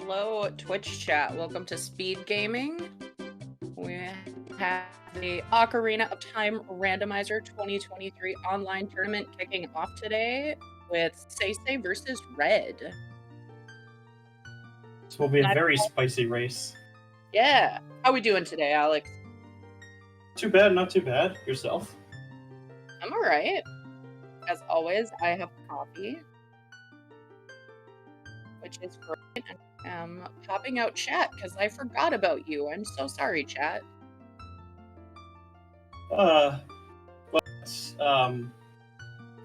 Hello, Twitch chat. Welcome to Speedgaming. We have the Ocarina of Time Randomizer 2023 online tournament kicking off today with Say versus Red. This will be a very spicy race. Yeah. How we doing today, Alex? Too bad, not too bad. Yourself? I'm alright. As always, I have coffee, which is great. I'm popping out chat because I forgot about you. I'm so sorry, chat. Yeah,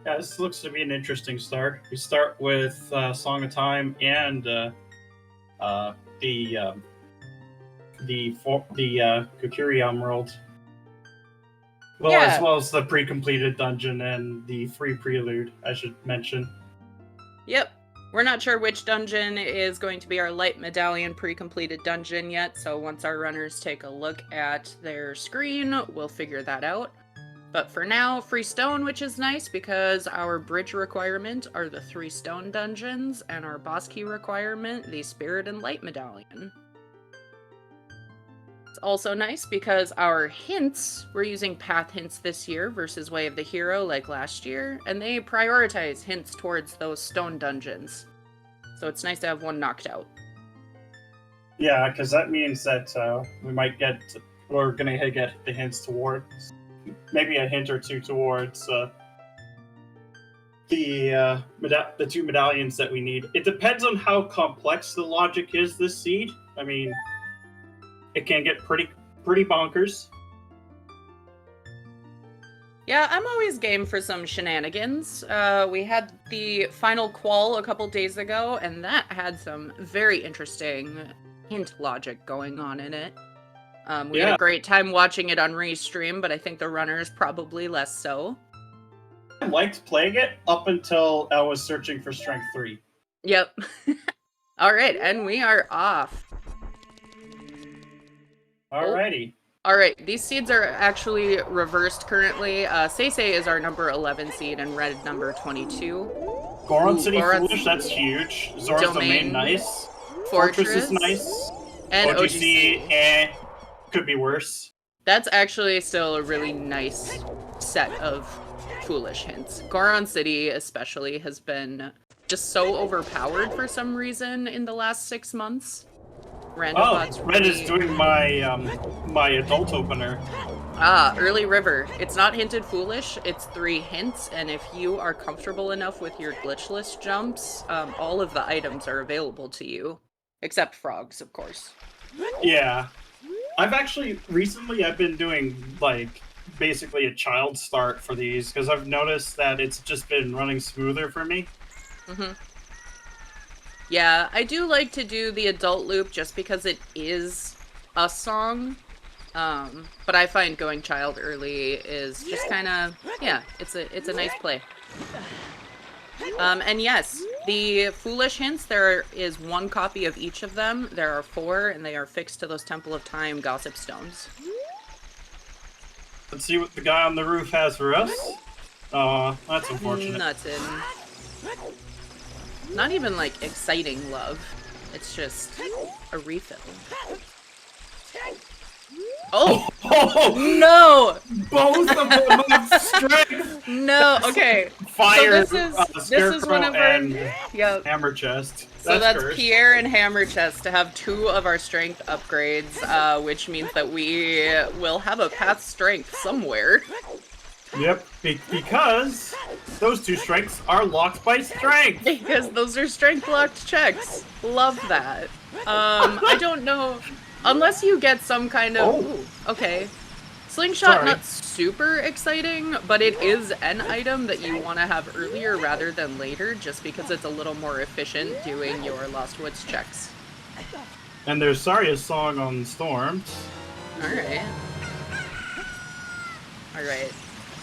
this looks to be an interesting start. We start with Song of Time and the Kukuri Emerald. Well, Yeah. as well as the pre-completed dungeon and the free prelude, I should mention. Yep. We're not sure which dungeon is going to be our light medallion pre-completed dungeon yet, so once our runners take a look at their screen, we'll figure that out. But for now, free stone, which is nice because our bridge requirement are the 3 stone dungeons, and our boss key requirement, the spirit and light medallion. It's also nice because our hints, we're using path hints this year versus Way of the Hero like last year, and they prioritize hints towards those stone dungeons. So it's nice to have one knocked out. Yeah, because that means that we're gonna get the hints towards, maybe a hint or two towards the 2 medallions that we need. It depends on how complex the logic is this seed. I mean, it can get pretty bonkers. Yeah, I'm always game for some shenanigans. We had the final qual a couple days ago, and that had some very interesting hint logic going on in it. We had a great time watching it on Restream, but I think the runners probably less so. I liked playing it up until I was searching for Strength 3. Yep. Alright, and we are off. Alrighty. Alright, these seeds are actually reversed currently. Say is our number 11 seed and Red number 22. Goron City Foolish, that's huge. Zora's Domain, nice. Fortress is nice. And OGC, could be worse. That's actually still a really nice set of foolish hints. Goron City especially has been just so overpowered for some reason in the last 6 months. Red is doing my adult opener. Early River. It's not hinted foolish, it's 3 hints, and if you are comfortable enough with your glitchless jumps, all of the items are available to you. Except frogs, of course. Yeah. I've been doing, like, basically a child start for these, because I've noticed that it's just been running smoother for me. Mm-hmm. Yeah, I do like to do the adult loop just because it is a song, but I find going child early is just kind of, yeah, it's a nice play. And yes, the foolish hints, there is 1 copy of each of them. There are 4, and they are fixed to those Temple of Time gossip stones. Let's see what the guy on the roof has for us. That's unfortunate. Nothing. Not even, like, exciting love. It's just a refill. Oh! No! Both of them have strength! No, okay. Fire, so this is one of our... Yep. Hammer Chest. That's Pierre and Hammer Chest to have 2 of our strength upgrades, which means that we will have a path strength somewhere. Yep, because those 2 strengths are locked by strength. Because those are strength locked checks. Love that. I don't know, unless you get some kind of. Ooh, okay. Slingshot, not super exciting, but it is an item that you want to have earlier rather than later, just because it's a little more efficient doing your Lost Woods checks. And there's Saria's song on Storms. Alright. Alright.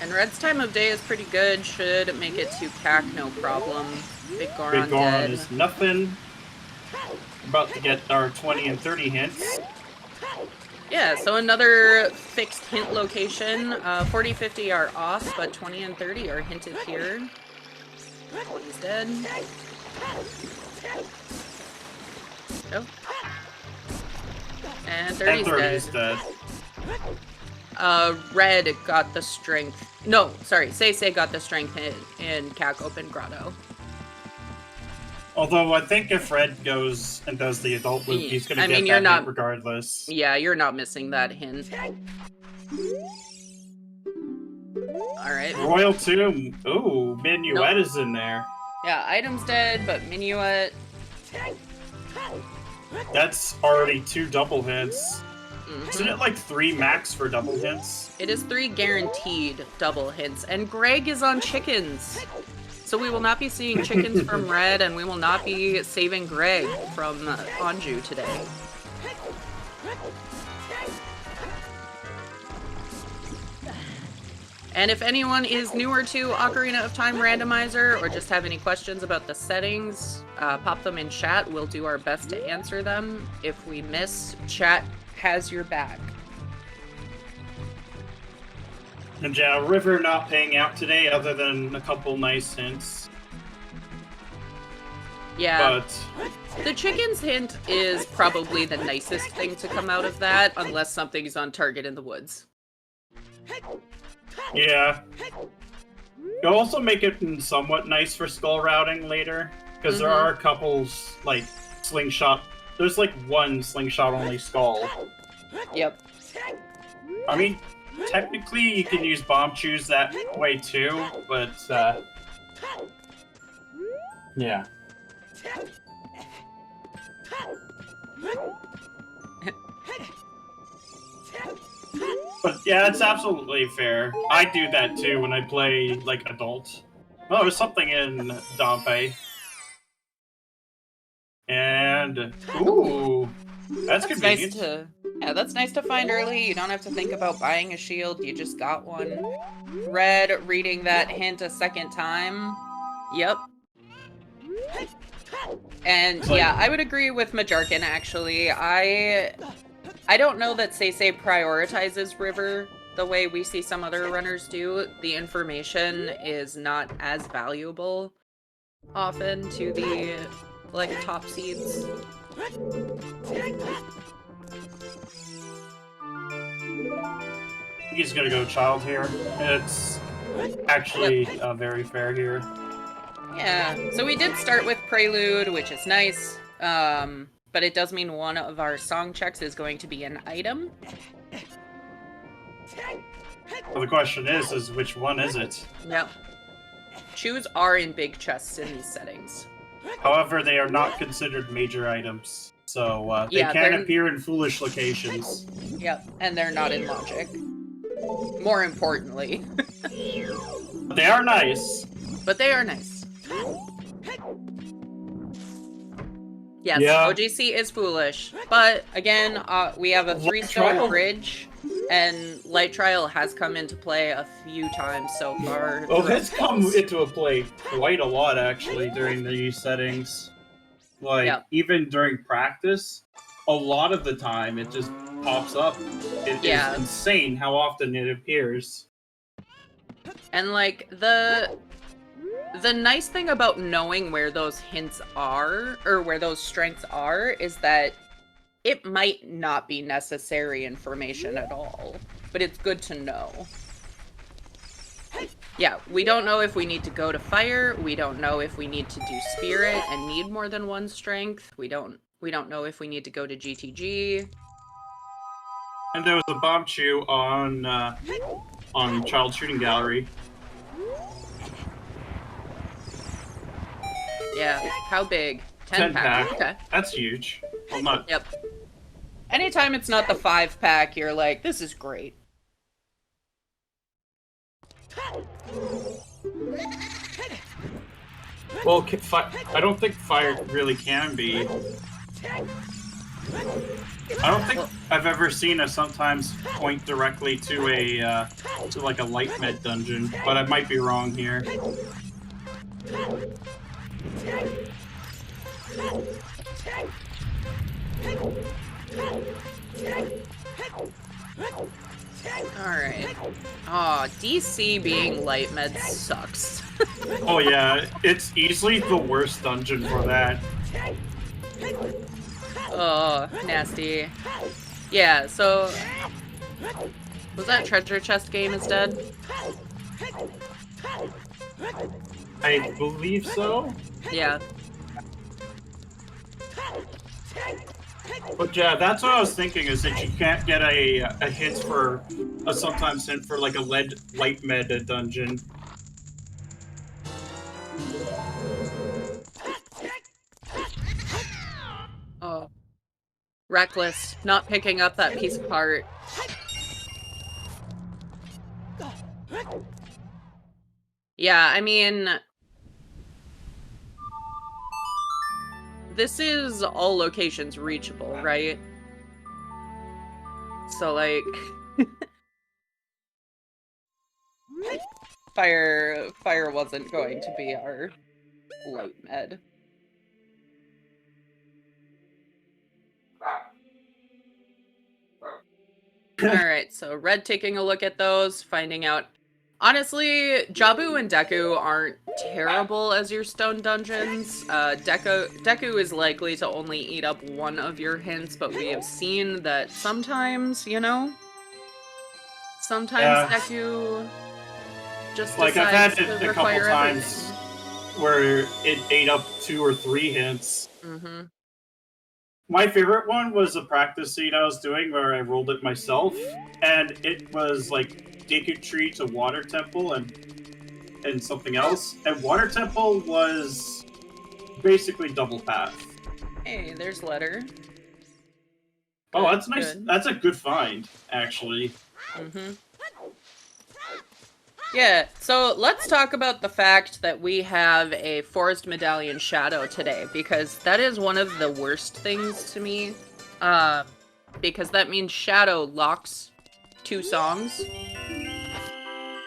And Red's time of day is pretty good. Should make it to CAC, no problem. Big Goron dead. Is nothing. About to get our 20 and 30 hints. Yeah, so another fixed hint location. 40, 50 are off, but 20 and 30 are hinted here. He's dead. Oh. And 30's dead. Red got the strength. No, sorry, Say got the strength in Cack Open Grotto. Although I think if Red goes and does the adult loop, he's going to get that hint regardless. Yeah, you're not missing that hint. Alright. Royal Tomb. Ooh, Minuet is in there. Yeah, item's dead, but Minuet. That's already 2 double hits. Isn't it like 3 max for double hints? It is 3 guaranteed double hints, and Greg is on chickens. So we will not be seeing chickens from Red, and we will not be saving Greg from Anju today. And if anyone is newer to Ocarina of Time Randomizer, or just have any questions about the settings, pop them in chat. We'll do our best to answer them. If we miss, chat has your back. And yeah, River not paying out today other than a couple nice hints. Yeah. But the chicken's hint is probably the nicest thing to come out of that, unless something's on target in the woods. Yeah. You'll also make it somewhat nice for skull routing later, because there are a couple, like, slingshot. There's like 1 slingshot only skull. Yep. I mean, technically you can use bomb chews that way too, but yeah. But yeah, it's absolutely fair. I do that too when I play like adult. Oh, there's something in Dompe. And ooh, that's convenient. Yeah, that's nice to find early. You don't have to think about buying a shield. You just got one. Red reading that hint a second time. Yep. And yeah, I would agree with Majarkin actually. I don't know that Say prioritizes River the way we see some other runners do. The information is not as valuable often to the like top seeds. He's gonna go child here. It's actually very fair here. Yeah, so we did start with Prelude, which is nice, but it does mean one of our song checks is going to be an item. Well, the question is which one is it? Yep. Chews are in big chests in these settings. However, they are not considered major items, so they can appear in foolish locations. Yep, and they're not in logic. More importantly. They are nice. But they are nice. Yes, yeah. OGC is foolish, but again, we have a 3-stone bridge, and Light Trial has come into play a few times so far. Oh, it's come into play quite a lot, actually, during these settings. Like, even during practice, a lot of the time, it just pops up. It is insane how often it appears. And, like, the nice thing about knowing where those hints are, or where those strengths are, is that it might not be necessary information at all, but it's good to know. Yeah, we don't know if we need to go to fire, we don't know if we need to do spirit and need more than 1 strength, we don't know if we need to go to GTG. And there was a bomb chew on Child Shooting Gallery. Yeah, how big? 10 pack. Okay. That's huge. Well, not. Yep. Anytime it's not the 5-pack, you're like, this is great. Well, I don't think fire really can be. I don't think I've ever seen a sometimes point directly to a to like a light med dungeon, but I might be wrong here. Alright. Aw, DC being light med sucks. Oh yeah, it's easily the worst dungeon for that. Oh, nasty. Yeah, so... Was that treasure chest game is dead? I believe so. Yeah. But yeah, that's what I was thinking, is that you can't get a hint for a sometimes hint for like a light med dungeon. Oh. Reckless, not picking up that piece of heart. Yeah, I mean... This is all locations reachable, right? So, like... Fire wasn't going to be our light med. Alright, so Red taking a look at those, finding out. Honestly, Jabu and Deku aren't terrible as your stone dungeons. Deku is likely to only eat up one of your hints, but we have seen that sometimes, you know? Sometimes Deku just like, I've had it a couple times everything. where it ate up 2 or 3 hints. Mm-hmm. My favorite one was a practice seed I was doing where I rolled it myself, and it was like Deku Tree to Water Temple and something else. And Water Temple was basically double path. Hey, there's Letter. Oh, that's nice. Good. That's a good find, actually. Mm-hmm. Yeah, so let's talk about the fact that we have a Forest Medallion Shadow today, because that is one of the worst things to me, because that means Shadow locks 2 songs.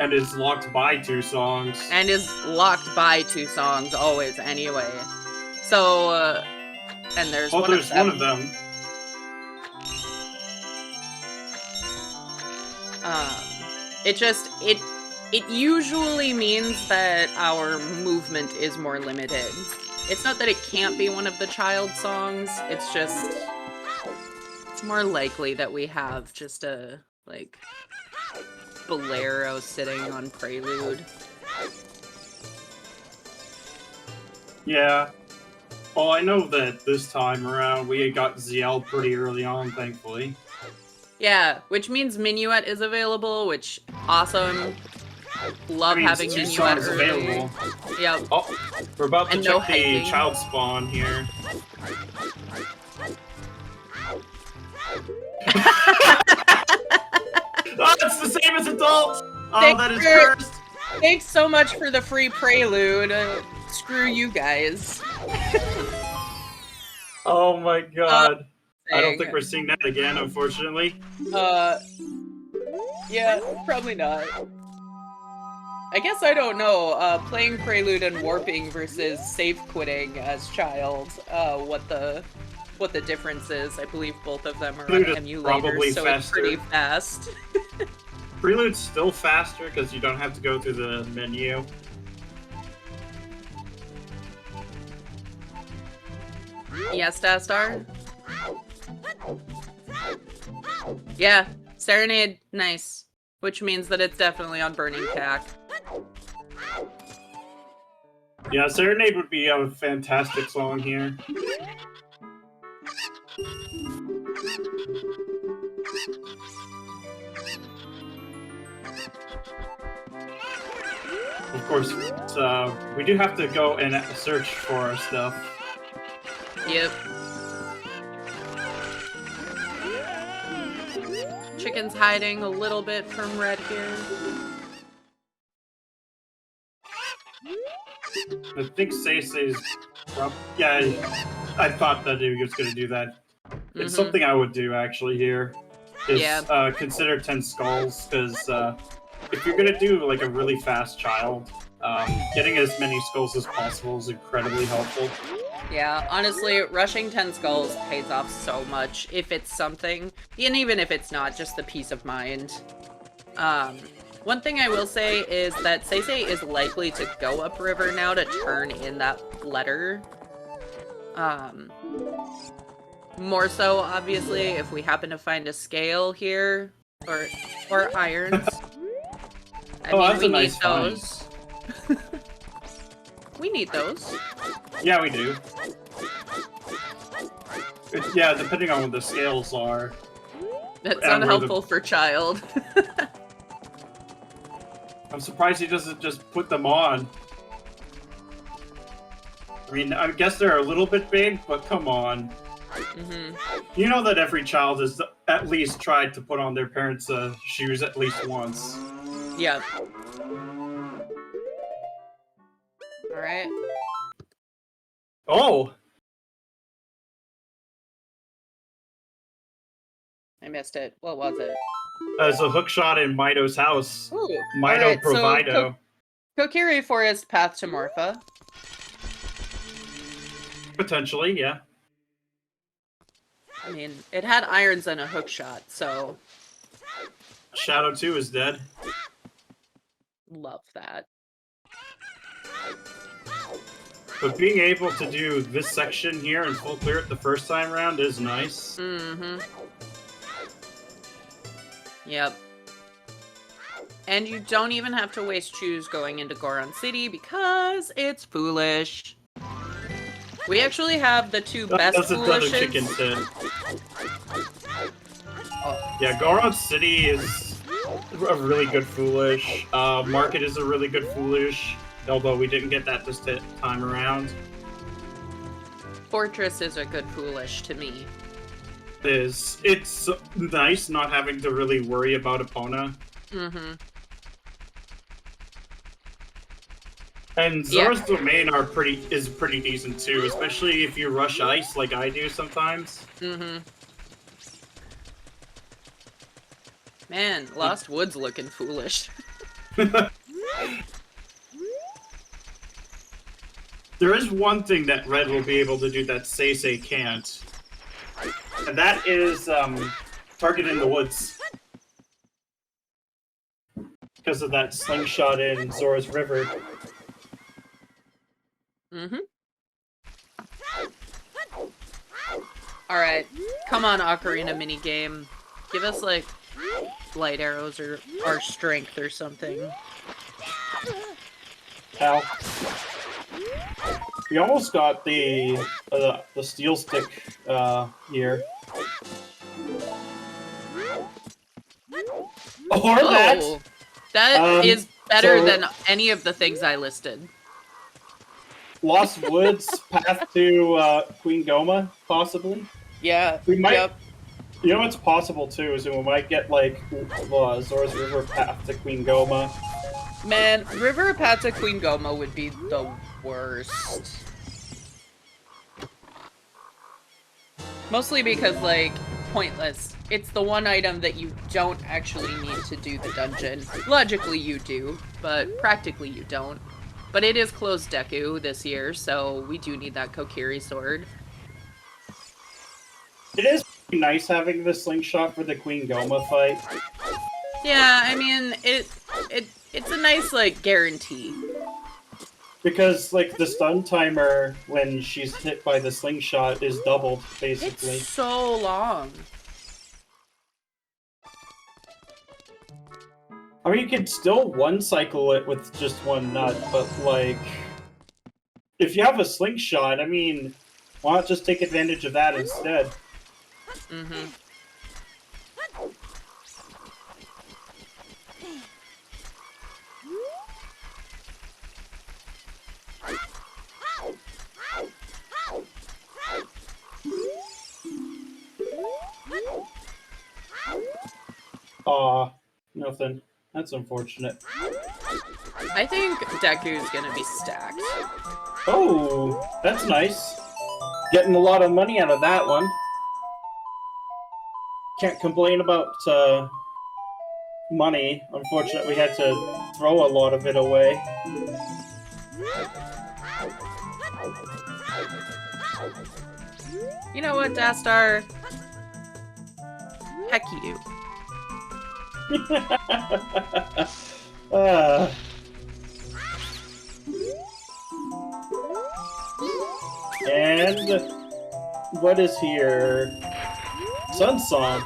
And is locked by 2 songs. And is locked by 2 songs, always, anyway. So, and there's one of them. One of them. It usually means that our movement is more limited. It's not that it can't be one of the child songs, it's just... It's more likely that we have just a, like, bolero sitting on Prelude. Yeah. Well, I know that this time around we got ZL pretty early on, thankfully. Yeah, which means Minuet is available, which, awesome. Love having Minuet early. Available. Yep. Oh, we're about to check the child spawn here. Oh, it's the same as adult! Oh, that is cursed! Thanks so much for the free Prelude. Screw you guys. Oh my god. I don't think we're seeing that again, unfortunately. Yeah, probably not. I guess I don't know, playing Prelude and warping versus safe quitting as child, what the difference is. I believe both of them are on emulators, so it's pretty fast. Prelude's still faster because you don't have to go through the menu. Yes, Dastar? Yeah, Serenade, nice. Which means that it's definitely on Burning Cack. Yeah, Serenade would be a fantastic song here. Of course, we do have to go and search for our stuff. Yep. Chicken's hiding a little bit from Red here. I think Seisei's... Yeah, I thought that he was going to do that. It's something I would do, actually, here. Is, consider 10 skulls, because if you're going to do, like, a really fast child, getting as many skulls as possible is incredibly helpful. Yeah, honestly, rushing 10 skulls pays off so much if it's something, and even if it's not, just the peace of mind. One thing I will say is that Seisei is likely to go upriver now to turn in that letter. More so, obviously, if we happen to find a scale here, or irons. I mean, that's we a nice need those. We need those. Yeah, we do. Yeah, depending on what the scales are. That's unhelpful for child. I'm surprised he doesn't just put them on. I mean, I guess they're a little bit big, but come on. You know that every child has at least tried to put on their parents' shoes at least once. Yeah. Alright. Oh! I missed it. What was it? As a hook shot in Mido's house. Ooh. Mido right, Provido. So Kokiri Forest Path to Morpha. Potentially, yeah. I mean, it had irons and a hook shot, so... Shadow 2 is dead. Love that. But being able to do this section here and full clear it the first time around is nice. Yep. And you don't even have to waste chews going into Goron City because it's foolish. We actually have the two best foolishes. That's chicken head. Yeah, Goron City is a really good foolish. Market is a really good foolish. Although we didn't get that this time around. Fortress is a good foolish to me. It's nice not having to really worry about Epona. And Zora's Domain is pretty decent too, especially if you rush ice like I do sometimes. Man, Lost Woods looking foolish. There is one thing that Red will be able to do that Seisei can't. And that is, target in the woods. Because of that slingshot in Zora's River. Alright, come on, Ocarina minigame. Give us, like, light arrows or strength or something. Ow. We almost got the steel stick here. Or that! That is better than any of the things I listed. Lost Woods, Path to Queen Goma, possibly? Yeah. We might. You know what's possible too is we might get like Zora's River Path to Queen Goma. Man, River Path to Queen Goma would be the worst. Mostly because, like, pointless. It's the one item that you don't actually need to do the dungeon. Logically you do, but practically you don't. But it is closed Deku this year, so we do need that Kokiri sword. It is nice having the slingshot for the Queen Goma fight. Yeah, I mean, it's a nice, like, guarantee. Because, like, the stun timer when she's hit by the slingshot is doubled, basically. It's so long. I mean, you can still one-cycle it with just one nut, but, like... If you have a slingshot, I mean, why not just take advantage of that instead? Aw, nothing. That's unfortunate. I think Deku's gonna be stacked. Oh, that's nice. Getting a lot of money out of that one. Can't complain about money. Unfortunately, we had to throw a lot of it away. You know what, Dastar? Heck you. And what is here? Sun Song.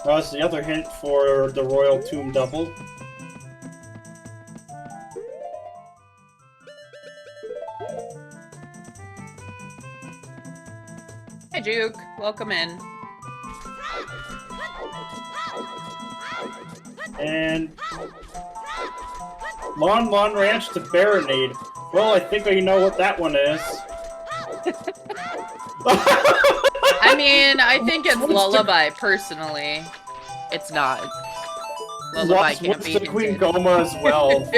Oh, that's the other hint for the Royal Tomb Double. Hey, Juke. Welcome in. And Lon Lon Ranch to Baronade. Well, I think I know what that one is. I mean, I think it's Lullaby, personally. It's not. Lullaby can't be the Queen Goma as well.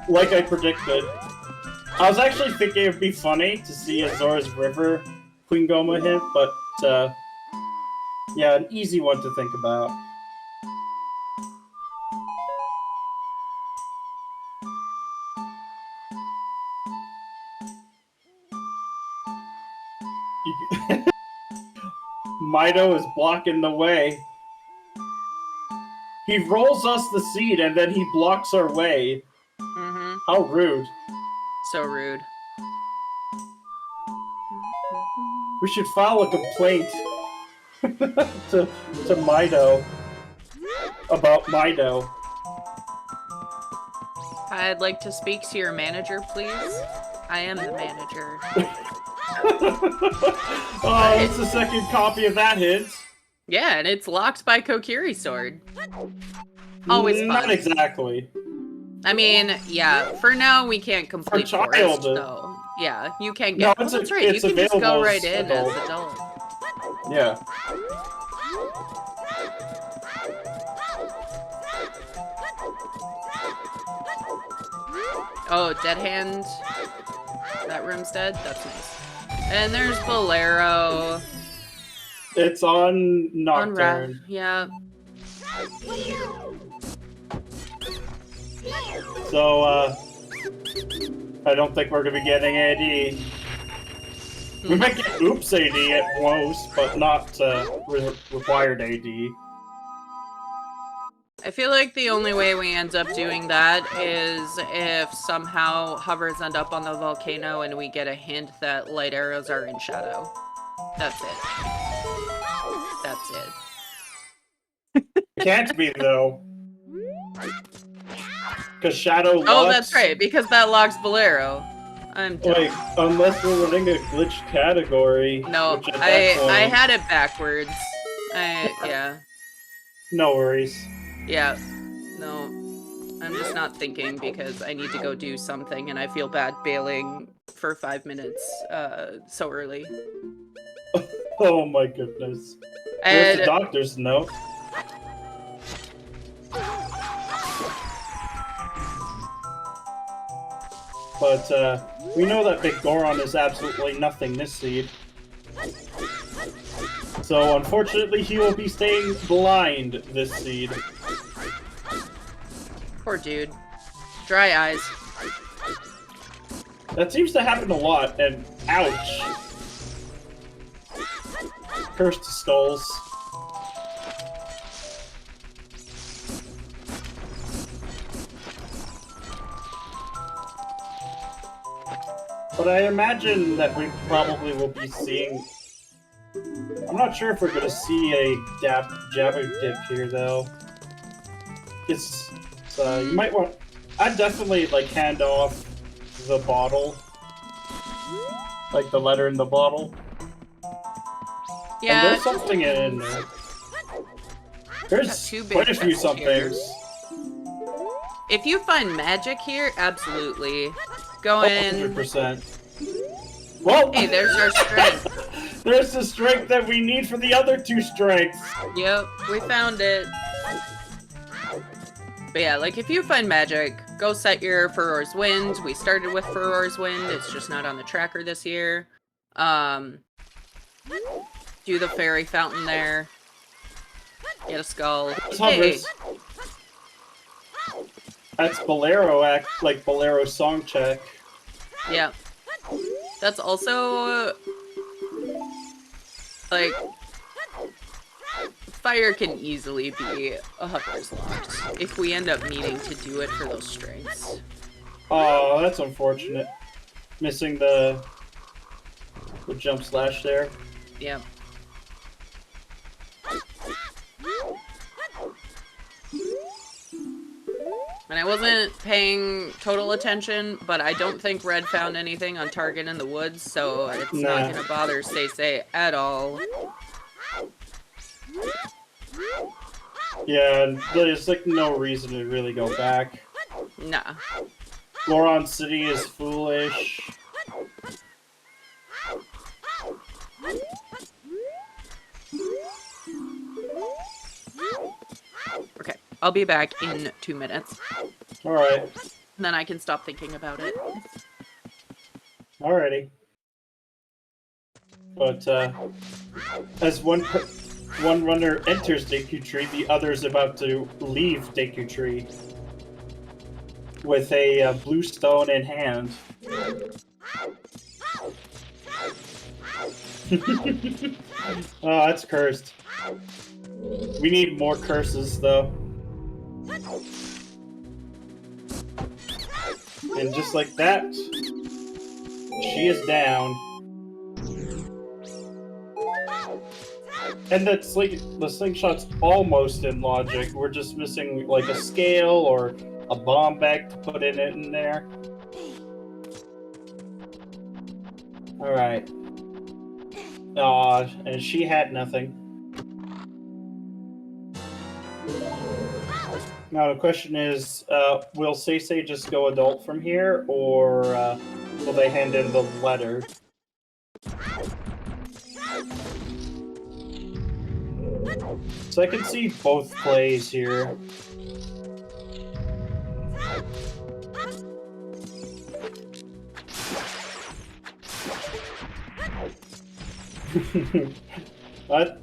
Like I predicted. I was actually thinking it'd be funny to see Azora's River Queen Goma hint, but yeah, an easy one to think about. Mido is blocking the way. He rolls us the seed and then he blocks our way. Mm-hmm. How rude. So rude. We should file a complaint to Mido about Mido. I'd like to speak to your manager, please. I am the manager. Oh, it's the second copy of that hint. Yeah, and it's locked by Kokiri's sword. Always fun. Not exactly. I mean, yeah, for now we can't complete Forest, though. Yeah, you can get... No, that's right, you can just go right in as adult. Yeah. Oh, Dead Hand. That room's dead? That's nice. And there's Bolero. It's on Nocturne. Yeah. So, I don't think we're gonna be getting AD. We might get Oops AD at most, but not required AD. I feel like the only way we end up doing that is if somehow hovers end up on the volcano and we get a hint that light arrows are in shadow. That's it. That's it. It can't be, though. Because shadow locks... Oh, that's right, because that locks Bolero. I'm dumb. Like, unless we're running a glitch category. No, I had it backwards. Yeah. No worries. Yeah. No. I'm just not thinking because I need to go do something and I feel bad bailing for 5 minutes so early. Oh my goodness. There's the doctor's note. But, we know that Big Goron is absolutely nothing this seed. So, unfortunately, he will be staying blind this seed. Poor dude. Dry eyes. That seems to happen a lot, and ouch. Cursed skulls. But I imagine that we probably will be seeing... I'm not sure if we're gonna see a jabbing dip here, though. It's... you might want... I'd definitely, like, hand off the bottle. Like, the letter in the bottle. Yeah. And there's something in there. There's quite a few somethings. If you find magic here, absolutely. Go in. 100%. Well, hey, there's our strength. There's the strength that we need for the other two strengths. Yep, we found it. But yeah, like, if you find magic, go set your Furor's Wind. We started with Furor's Wind. It's just not on the tracker this year. Do the fairy fountain there. Get a skull. Hey. That's Bolero act, like Bolero song check. Yeah. That's also... like... Fire can easily be a hovers locked if we end up needing to do it for those strings. Oh, that's unfortunate. Missing the jump slash there. Yep. And I wasn't paying total attention, but I don't think Red found anything on target in the woods, so it's not gonna bother Say at all. Yeah, there's like no reason to really go back. Nah. Goron City is foolish. Okay, I'll be back in 2 minutes. Alright. Then I can stop thinking about it. Alrighty. But, as one runner enters Deku Tree, the other is about to leave Deku Tree with a blue stone in hand. Oh, that's cursed. We need more curses, though. And just like that, she is down. And the slingshot's almost in logic. We're just missing like a scale or a bomb bag to put in there. Alright. Aw, and she had nothing. Now the question is, will Say just go adult from here, or will they hand in the letter? So I can see both plays here.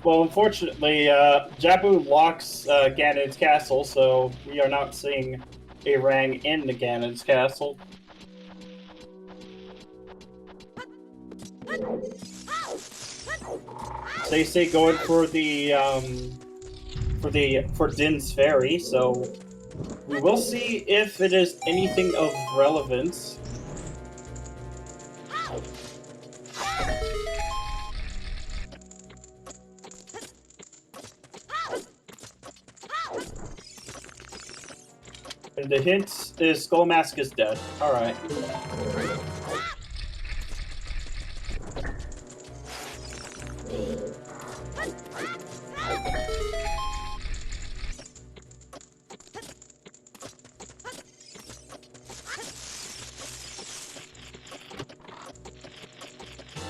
Well, unfortunately, Jabu locks Ganon's castle, so we are not seeing a Rang in the Ganon's castle. Say going for Din's Ferry, so we will see if it is anything of relevance. And the hint is Skull Mask is dead. Alright.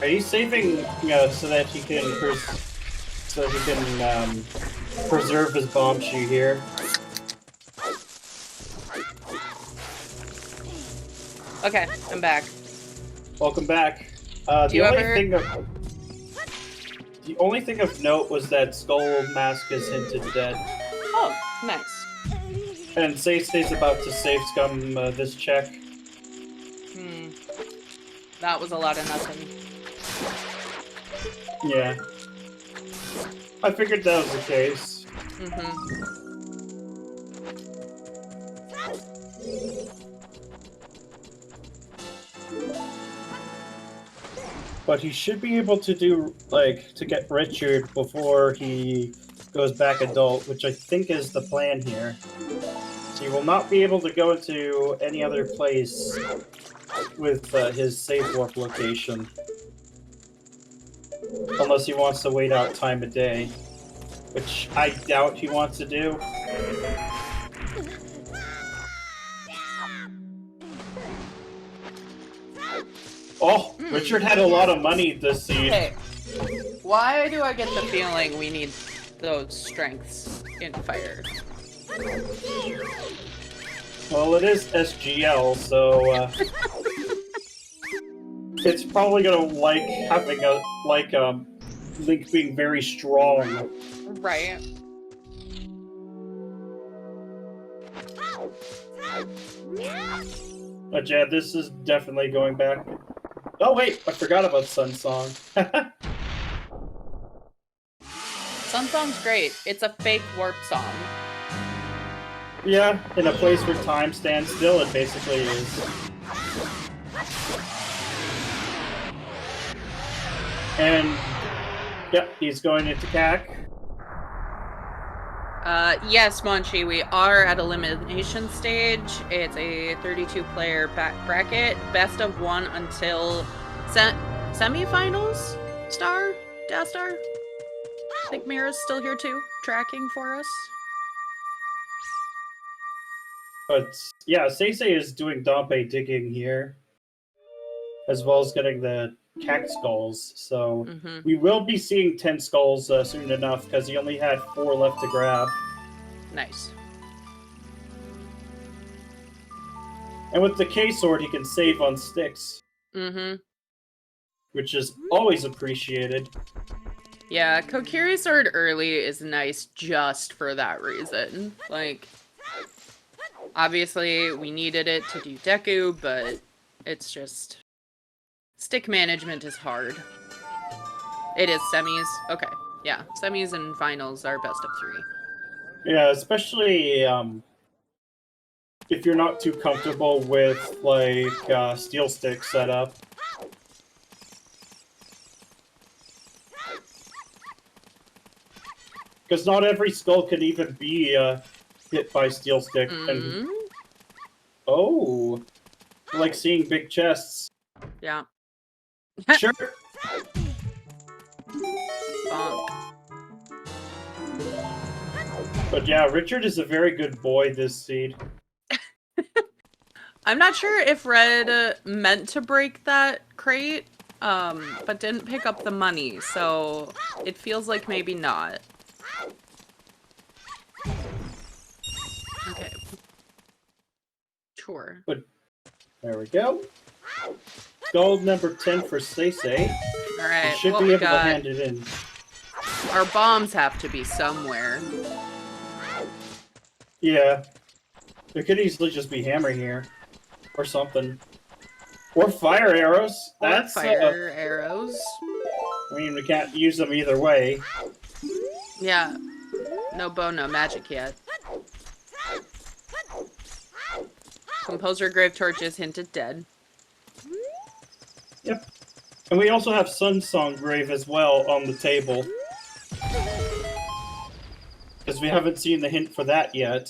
He's saving so that he can preserve his bomb shoe here. Okay, I'm back. Welcome back. The only thing of note was that Skull Mask is hinted dead. Oh, nice. And Say's about to save scum this check. That was a lot of nothing. Yeah. I figured that was the case. But he should be able to do, to get Richard before he goes back adult, which I think is the plan here. So he will not be able to go into any other place with his save warp location. Unless he wants to wait out time of day. Which I doubt he wants to do. Oh, Richard had a lot of money this season. Okay. Why do I get the feeling we need those strengths in fire? Well, it is SGL, so it's probably gonna like having Link being very strong. Right. But yeah, this is definitely going back. Oh wait, I forgot about Sun Song. Sun Song's great. It's a fake warp song. Yeah, in a place where time stands still, it basically is. And, yep, he's going into CAC. Yes, Monchi, we are at elimination stage. It's a 32-player bracket, best of 1 until semifinals. Dastar. I think Mira's still here too, tracking for us. But yeah, Seisei is doing Dompe digging here, as well as getting the CAC skulls. So we will be seeing 10 skulls soon enough, because he only had 4 left to grab. Nice. And with the K-Sword, he can save on sticks. Which is always appreciated. Yeah, Kokiri Sword early is nice just for that reason. Like, obviously we needed it to do Deku, but it's just... stick management is hard. It is semis. Okay, yeah. Semis and finals are best of 3. Yeah, especially if you're not too comfortable with, like, steel stick setup. Because not every skull can even be hit by steel stick. And oh, I like seeing big chests. Yeah. Sure. But yeah, Richard is a very good boy this seed. I'm not sure if Red meant to break that crate, but didn't pick up the money, so it feels like maybe not. Okay. Sure. But there we go. Gold number 10 for Seisei. Alright, should be able to hand it in. Our bombs have to be somewhere. Yeah. There could easily just be hammer here. Or something. Or fire arrows. That's fire arrows. I mean, we can't use them either way. Yeah. No bow, no magic yet. Composer Grave Torch is hinted dead. Yep. And we also have Sun Song Grave as well on the table. Because we haven't seen the hint for that yet.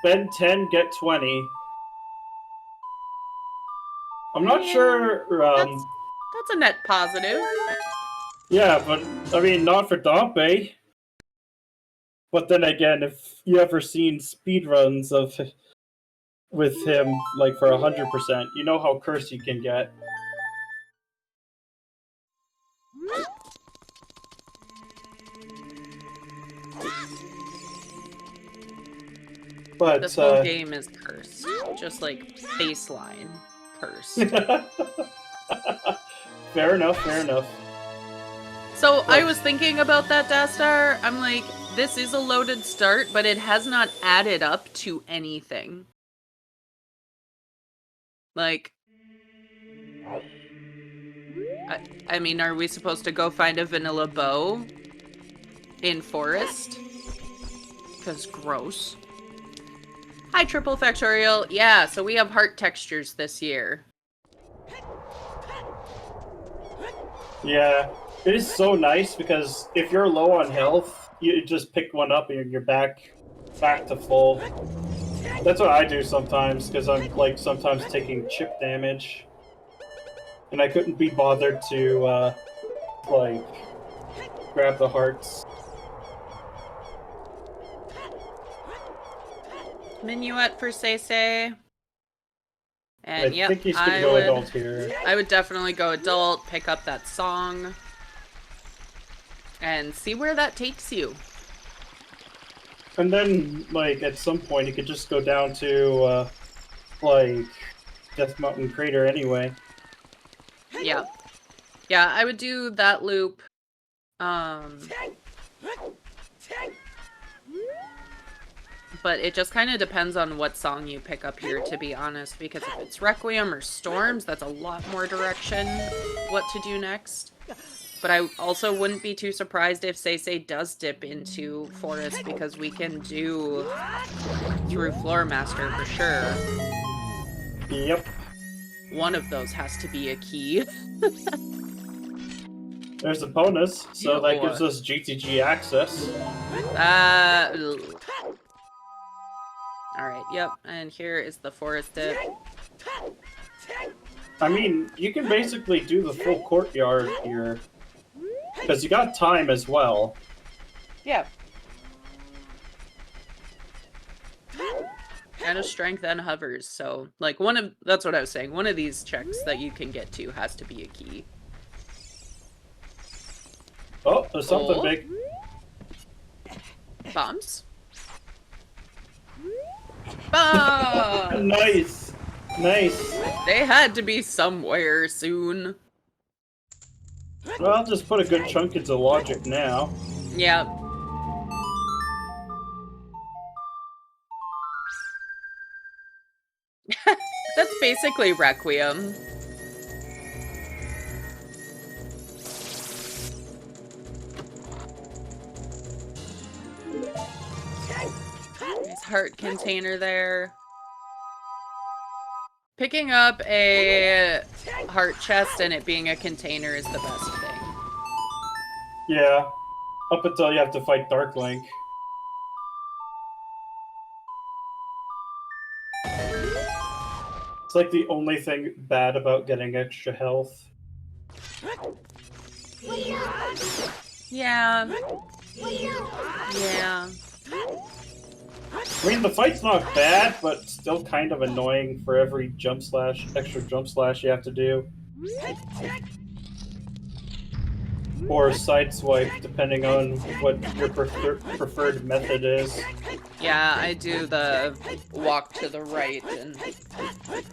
Spend 10, get 20. I'm not sure... that's a net positive. Yeah, but, I mean, not for Dompe. But then again, if you ever seen speedruns of with him, like, for 100%, you know how cursed he can get. But, this whole game is cursed. Just like baseline cursed. Fair enough, fair enough. So I was thinking about that, Dastar. I'm like, this is a loaded start, but it has not added up to anything. Like, I mean, are we supposed to go find a vanilla bow in forest? Because gross. Hi, Triple Factorial. Yeah, so we have heart textures this year. Yeah, it is so nice because if you're low on health, you just pick one up and you're back to full. That's what I do sometimes because I'm like sometimes taking chip damage, and I couldn't be bothered to like grab the hearts. Minuet for Seisei. And I think he's gonna go adult here. I would definitely go adult, pick up that song, and see where that takes you. And then, like, at some point, you could just go down to, like, Death Mountain Crater anyway. Yeah. Yeah, I would do that loop. But it just kind of depends on what song you pick up here, to be honest, because if it's Requiem or Storms, that's a lot more direction what to do next. But I also wouldn't be too surprised if Seisei does dip into Forest, because we can do through Floor Master for sure. Yep. One of those has to be a key. There's a bonus, so that gives us GTG access. Alright, yep, and here is the Forest dip. I mean, you can basically do the full courtyard here. Because you got time as well. Yeah. And a strength and hovers, so, like, that's what I was saying. One of these checks that you can get to has to be a key. Oh, there's something big. Bombs? Bombs! Nice! Nice! They had to be somewhere soon. Well, I'll just put a good chunk into logic now. Yeah. That's basically Requiem. Nice heart container there. Picking up a heart chest and it being a container is the best thing. Yeah. Up until you have to fight Dark Link. It's like the only thing bad about getting extra health. Yeah. Yeah. I mean, the fight's not bad, but still kind of annoying for every jump slash, extra jump slash you have to do. Or side swipe, depending on what your preferred method is. Yeah, I do the walk to the right and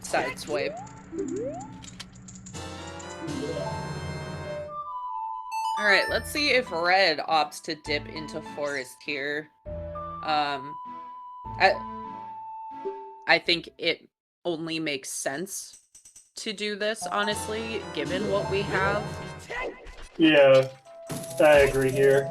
side swipe. Alright, let's see if Red opts to dip into Forest here. I think it only makes sense to do this, honestly, given what we have. Yeah, I agree here.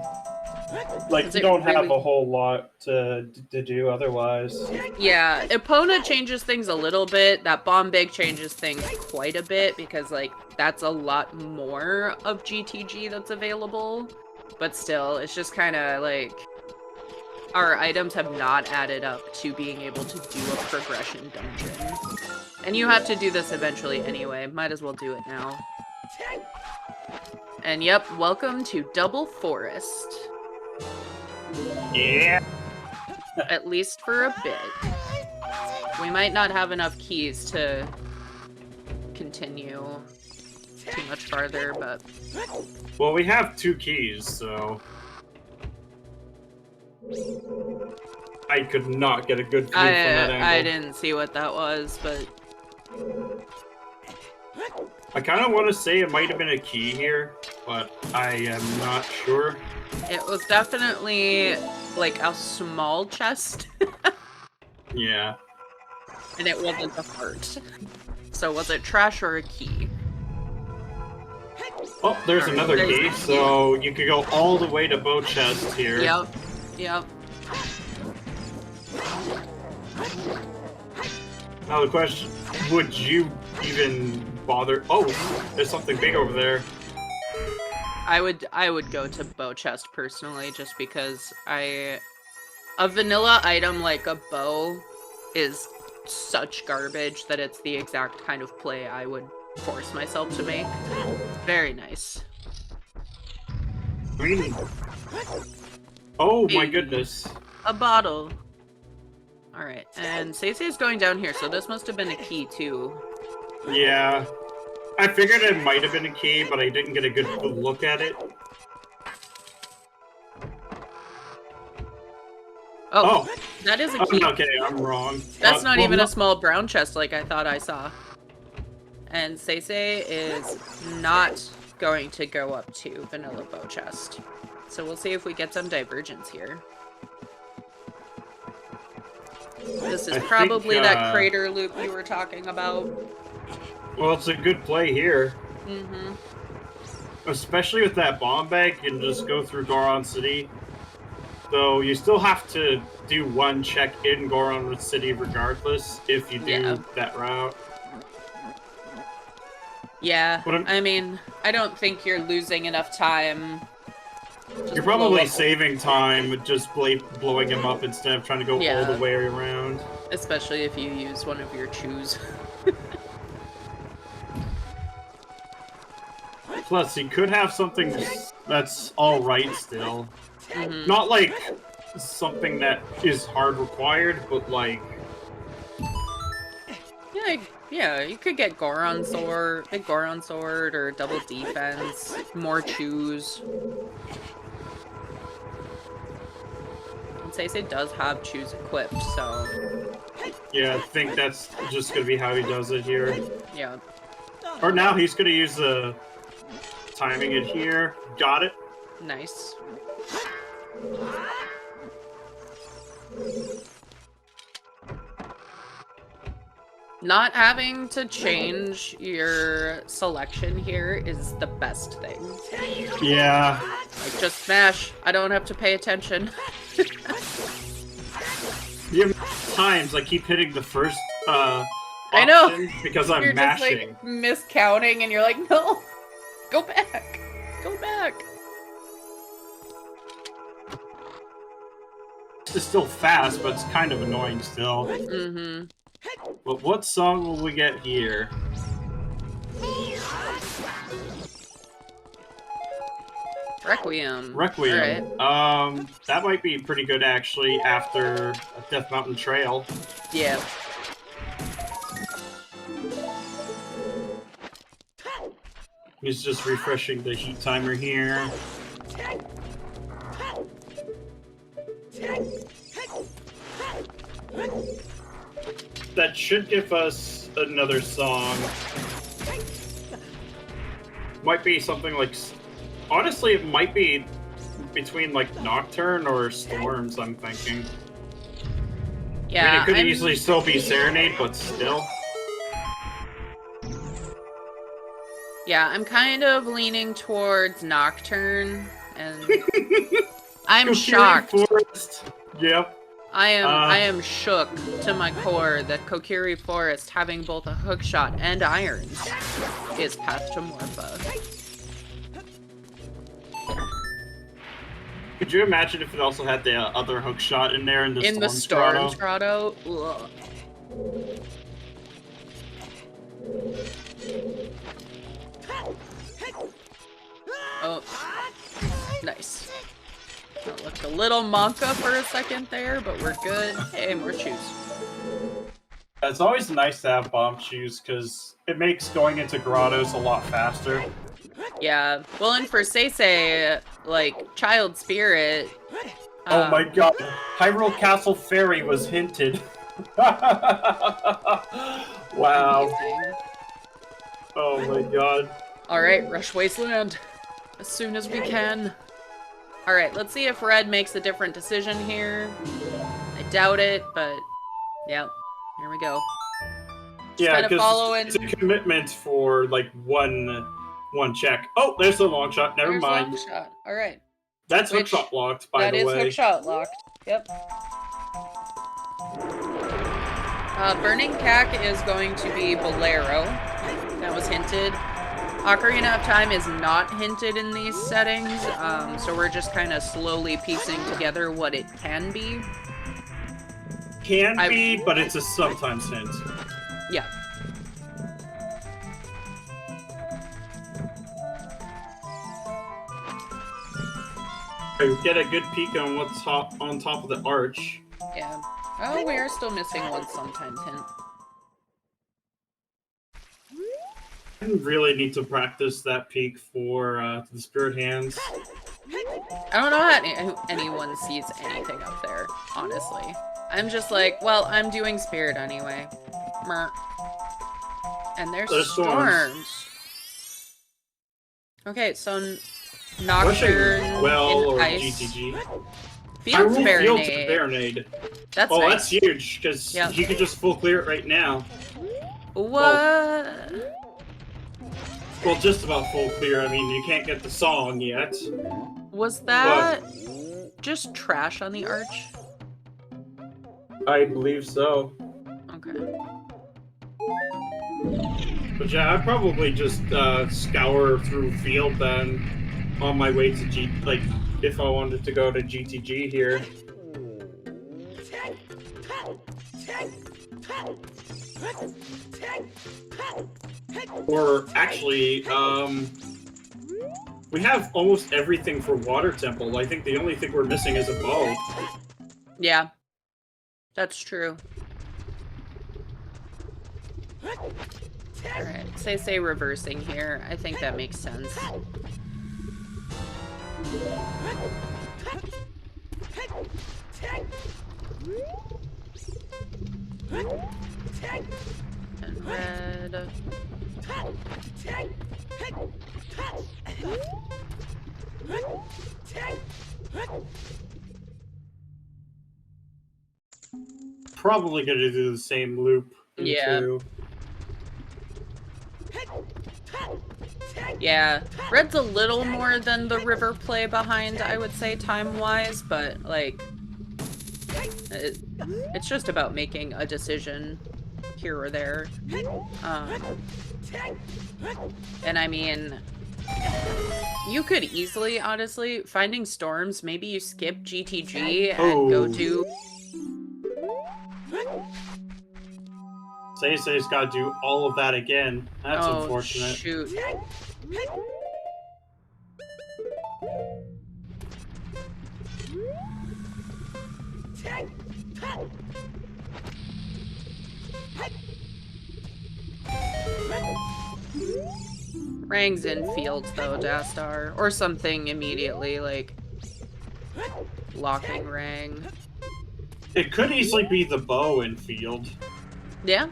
Like, you don't have a whole lot to do otherwise. Yeah, Epona changes things a little bit. That Bomb Big changes things quite a bit, because, like, that's a lot more of GTG that's available. But still, it's just kind of, like, our items have not added up to being able to do a progression dungeon. And you have to do this eventually anyway. Might as well do it now. And yep, welcome to Double Forest. Yeah. At least for a bit. We might not have enough keys to continue too much farther, but... Well, we have 2 keys, so... I could not get a good view from that angle. I didn't see what that was, but... I kind of want to say it might have been a key here, but I am not sure. It was definitely, like, a small chest. Yeah. And it wasn't a heart. So was it trash or a key? Oh, there's another key, so you could go all the way to bow chest here. Yep. Yep. Now the question, would you even bother? Oh, there's something big over there. I would go to bow chest personally, just because a vanilla item like a bow is such garbage that it's the exact kind of play I would force myself to make. Very nice. Green. Oh my goodness. A bottle. Alright, and Seisei's going down here, so this must have been a key too. Yeah. I figured it might have been a key, but I didn't get a good look at it. Oh, that is a key. Okay, I'm wrong. That's not even a small brown chest like I thought I saw. And Seisei is not going to go up to vanilla bow chest. So we'll see if we get some divergence here. This is probably that crater loop you were talking about. Well, it's a good play here. Mm-hmm. especially with that bomb bag, you can just go through Goron City. Though you still have to do one check in Goron City regardless if you do that route. Yeah, I mean, I don't think you're losing enough time. You're probably saving time with just blowing him up instead of trying to go all the way around. Especially if you use one of your chews. Plus, you could have something that's alright still. Not like something that is hard required, but like... Yeah, you could get Goron Sword, or double defense, more chews. And Seisei does have chews equipped, so... Yeah, I think that's just gonna be how he does it here. Yeah. Or now he's gonna use the timing it here. Got it. Nice. Not having to change your selection here is the best thing. Yeah. Like, just smash. I don't have to pay attention. The times I keep hitting the first I know, because I'm mashing. Just, like, miscounting, and you're like, no, go back, go back. It's still fast, but it's kind of annoying still. Mm-hmm. But what song will we get here? Requiem. Requiem. Right. That might be pretty good actually after Death Mountain Trail. Yeah. He's just refreshing the heat timer here. That should give us another song. Might be something like... Honestly, it might be between, like, Nocturne or Storms, I'm thinking. Yeah, I mean, it could easily still be Serenade, but still. Yeah, I'm kind of leaning towards Nocturne, and... I'm shocked. Forest. Yep. I am shook to my core that Kokiri Forest, having both a hookshot and irons, is Path to Morpha. Could you imagine if it also had the other hookshot in there in the Storm Grotto? Ugh. Oh, nice. That looked a little Monka for a second there, but we're good. Hey, more chews. It's always nice to have bomb chews because it makes going into grottos a lot faster. Yeah, well, and for Seisei, like, Child Spirit... oh my god, Hyrule Castle Fairy was hinted. Wow. Amazing. Oh my god. Alright, Rush Wasteland. As soon as we can. Alright, let's see if Red makes a different decision here. I doubt it, but... yeah, here we go. Just yeah, because it's a commitment for, like, one check. Oh, there's the long shot. Never mind. Long shot. All right. That's hookshot locked, by the way. That is hookshot locked. Yep. Burning Cack is going to be Bolero. That was hinted. Ocarina of Time is not hinted in these settings, so we're just kind of slowly piecing together what it can be. Can be, but it's a sometimes hint. Yeah. Get a good peek on what's on top of the arch. Yeah. Oh, we are still missing one sometimes hint. I really need to practice that peek for the Spirit Hands. I don't know how anyone sees anything up there, honestly. I'm just like, well, I'm doing Spirit anyway. Mer. And there's storms. Okay, so Nocturne well, or ice. GTG. Fields Baronade. Baronade. That's nice. That's huge, because you can just full clear it right now. What? Well, just about full clear. I mean, you can't get the song yet. Was that just trash on the arch? I believe so. Okay. But yeah, I'd probably just scour through field then on my way to like, if I wanted to go to GTG here. Or actually, we have almost everything for Water Temple. I think the only thing we're missing is a bow. Yeah, that's true. Alright, say reversing here. I think that makes sense. And red. Probably gonna do the same loop. Yeah. Yeah, red's a little more than the river play behind, I would say, time-wise, but, like, it's just about making a decision here or there. And I mean, you could easily, honestly, finding storms, maybe you skip GTG and go to... Say's gotta do all of that again. That's unfortunate. Shoot. Rang's in fields though, Dastar. Or something immediately, like locking Rang. It could easily be the bow in field. Yeah.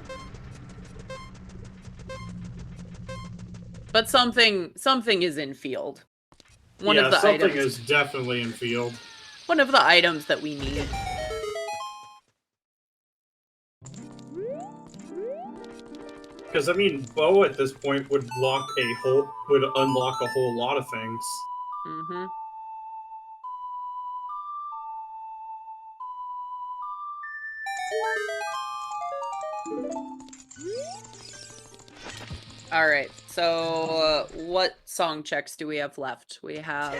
But something is in field. One of the something items is definitely in field. One of the items that we need. Because I mean, bow at this point would unlock a whole lot of things. Mm-hmm. All right. So, what song checks do we have left? We have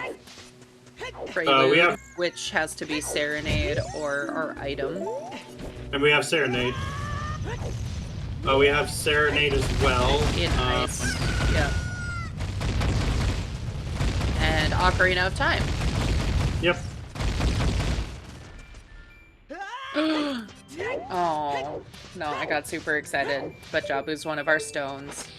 Prelude, which has to be Serenade or our item. And we have Serenade. We have Serenade as well. In ice. Yeah. And Ocarina of Time. Yep. Oh, no, I got super excited. But Jabu's one of our stones.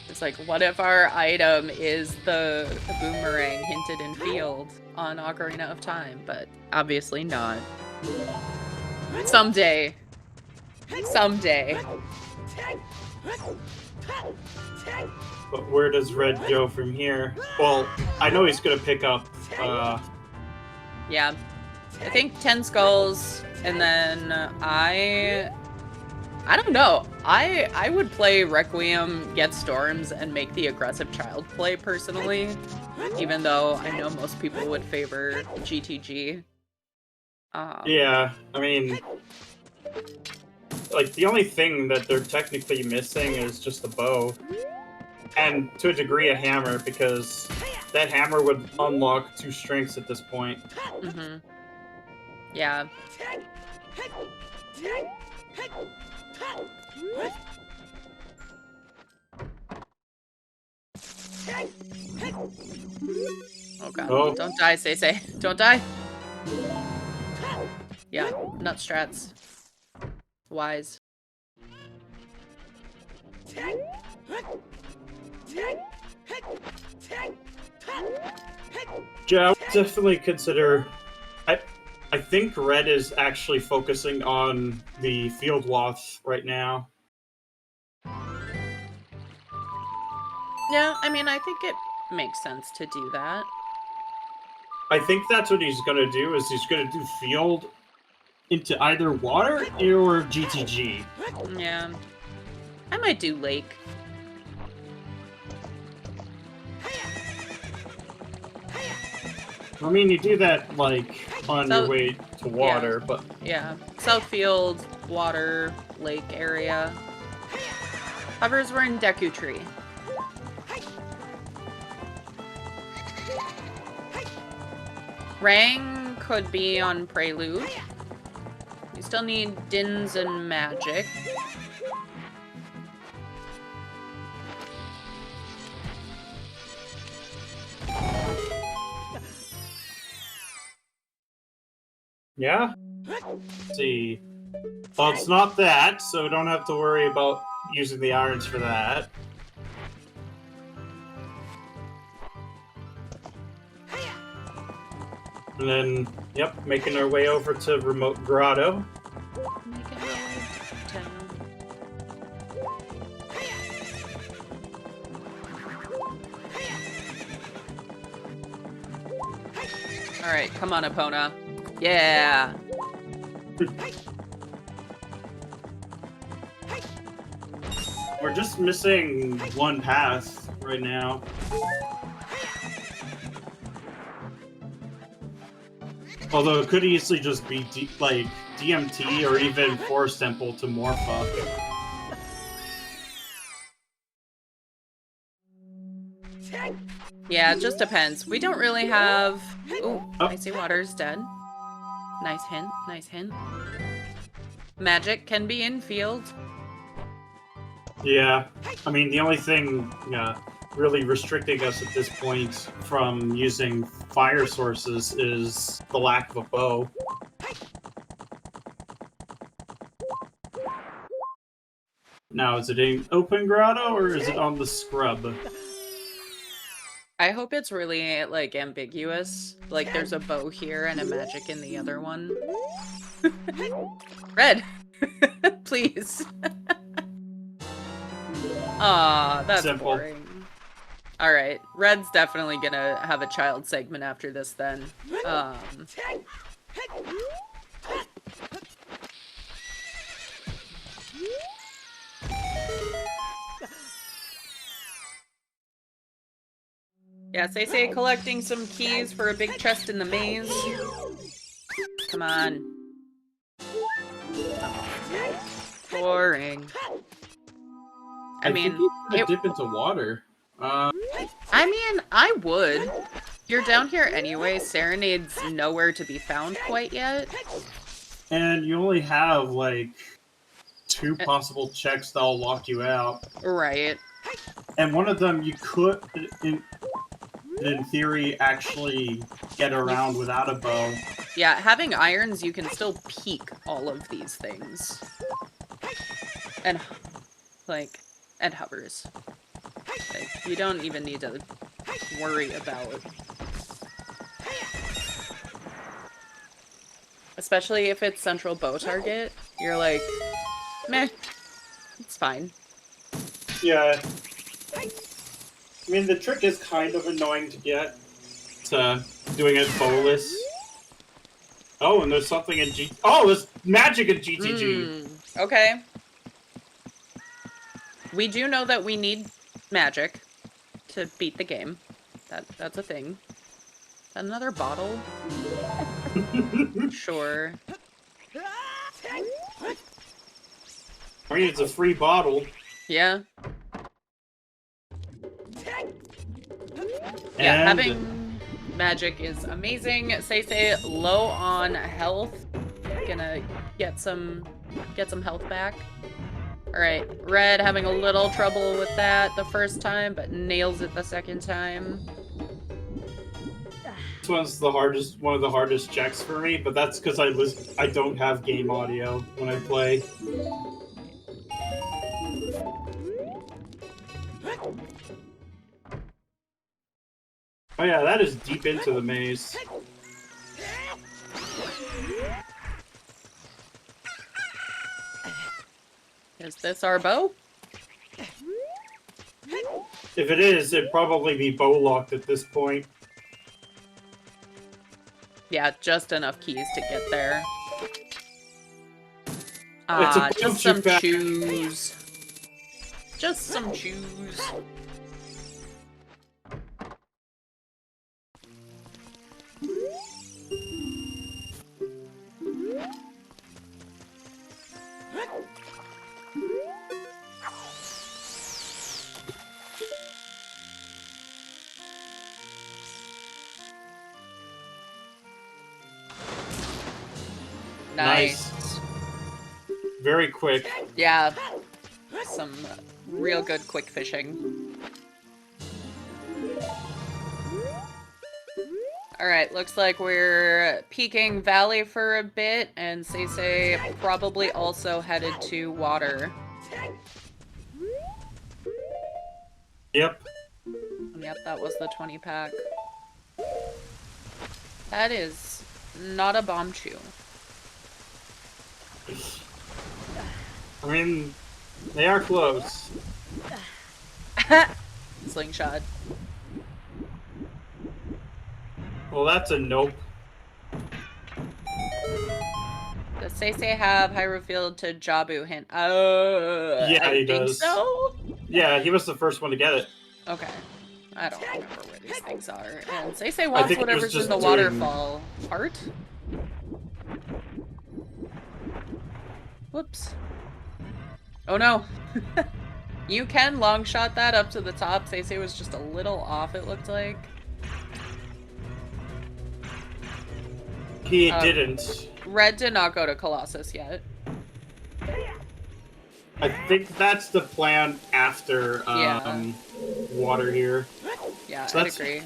It's like, what if our item is the boomerang hinted in field on Ocarina of Time? But obviously not. Someday. Someday. But where does Red go from here? Well, I know he's gonna pick up, Yeah. I think 10 skulls, and then I don't know. I would play Requiem, get Storms, and make the aggressive child play, personally. Even though I know most people would favor GTG. Yeah, I mean... Like, the only thing that they're technically missing is just the bow. And, to a degree, a hammer, because that hammer would unlock 2 strengths at this point. Mm-hmm. Yeah. Oh god. Oh. Don't die, Say. Don't die. Yeah, nut strats. Wise. Yeah, I would definitely consider... I think Red is actually focusing on the Field Wath right now. Yeah, I mean, I think it makes sense to do that. I think that's what he's gonna do, is he's gonna do Field into either Water or GTG. Yeah. I might do Lake. I mean, you do that, like, on your way to water, yeah. but... Yeah. Southfield, water, lake area. Hovers were in Deku Tree. Rang could be on Prelude. You still need Dins and Magic. Yeah? Let's see. Well, it's not that, so we don't have to worry about using the irons for that. And then, yep, making our way over to Remote Grotto. Making our way down. Alright, come on, Epona. Yeah! We're just missing one path right now. Although it could easily just be like DMT or even Forest Temple to Morpha. Yeah, it just depends. We don't really have... Ooh, Icy Water's dead. Nice hint, nice hint. Magic can be in field. Yeah, I mean, the only thing really restricting us at this point from using fire sources is the lack of a bow. Now, is it in open grotto or is it on the scrub? I hope it's really, like, ambiguous. Like, there's a bow here and a magic in the other one. Red! Please. Aw, that's Simple. boring. Alright, Red's definitely gonna have a child segment after this then. Yeah, say collecting some keys for a big chest in the maze. Come on. Boring. I mean, think he's gonna dip into water. I mean, I would. You're down here anyway. Serenade's nowhere to be found quite yet. And you only have, like, 2 possible checks that'll lock you out. Right. And one of them you could, in theory, actually get around without a bow. Yeah, having irons, you can still peek all of these things. And, like, and hovers. Like, you don't even need to worry about. Especially if it's central bow target, you're like, meh, it's fine. Yeah. I mean, the trick is kind of annoying to get to doing it bowless. Oh, and there's something in G... Oh, there's magic in GTG! Okay. We do know that we need magic to beat the game. That's a thing. Another bottle? Sure. I mean, it's a free bottle. Yeah. And yeah, having magic is amazing. Say low on health. Gonna get some health back. Alright, Red having a little trouble with that the first time, but nails it the second time. This one's one of the hardest checks for me, but that's because I don't have game audio when I play. Oh yeah, that is deep into the maze. Is this our bow? If it is, it'd probably be bow locked at this point. Yeah, just enough keys to get there. Just some shoes. Just some shoes. Very quick. Yeah. Some real good quick fishing. Alright, looks like we're peeking Valley for a bit, and Say probably also headed to water. Yep. Yep, that was the 20-pack. That is not a bomb chew. I mean, they are close. Slingshot. Well, that's a nope. Does Say have Hyrule Field to Jabu hint? Yeah, he think does. So? Yeah, he was the first one to get it. Okay. I don't remember where these things are. And Say wants whatever's in the doing... waterfall. Heart? Whoops. Oh no. You can long shot that up to the top. Say was just a little off, it looked like. He didn't. Red did not go to Colossus yet. I think that's the plan after water here. Yeah, so I'd agree.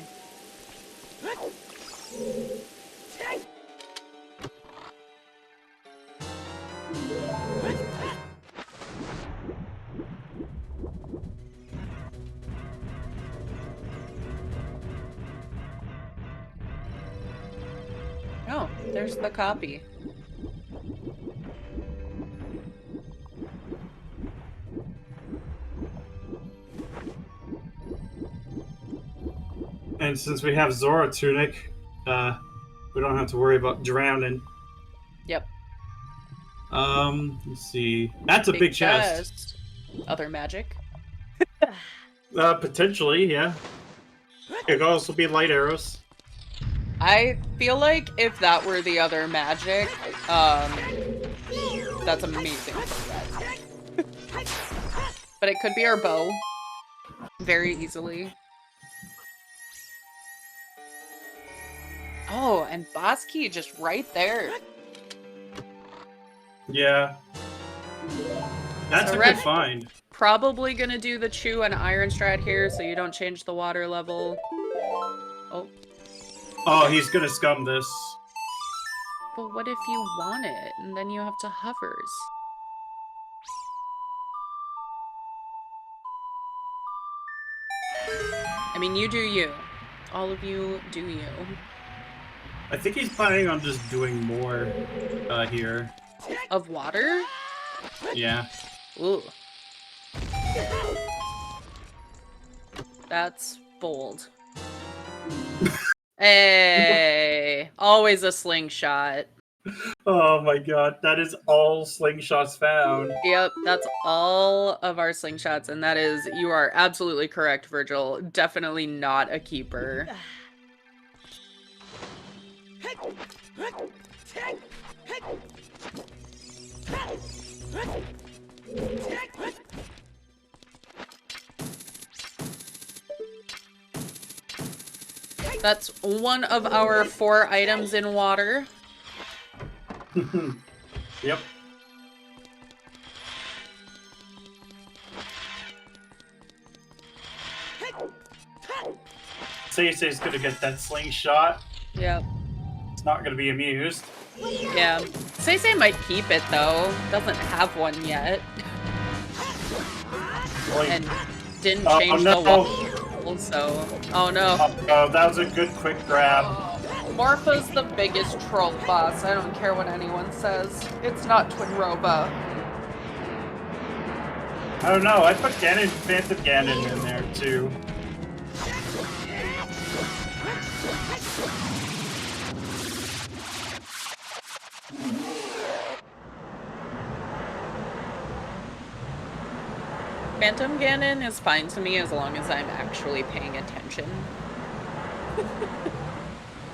Oh, there's the copy. And since we have Zora Tunic, we don't have to worry about drowning. Yep. Let's see. That's a big chest. Other magic? Potentially, yeah. It could also be light arrows. I feel like if that were the other magic, that's amazing for Red. But it could be our bow. Very easily. Oh, and boss key just right there. Yeah. That's so a Red good find. Probably gonna do the Chew and Iron Strat here so you don't change the water level. Oh. Oh, he's gonna scum this. But what if you want it and then you have to hovers? I mean, you do you. All of you do you. I think he's planning on just doing more here. Of water? Yeah. Ooh. That's bold. Hey, always a slingshot. Oh my god, that is all slingshots found. Yep, that's all of our slingshots, and that is, you are absolutely correct, Virgil. Definitely not a keeper. That's one of our 4 items in water. Yep. Say's gonna get that slingshot. Yep. It's not gonna be amused. Yeah. Say might keep it though. Doesn't have one yet. And didn't change the wall, so... Oh no. Oh, that was a good quick grab. Morpha's the biggest troll boss. I don't care what anyone says. It's not Twinroba. I don't know. I put Phantom Ganon in there too. Phantom Ganon is fine to me as long as I'm actually paying attention.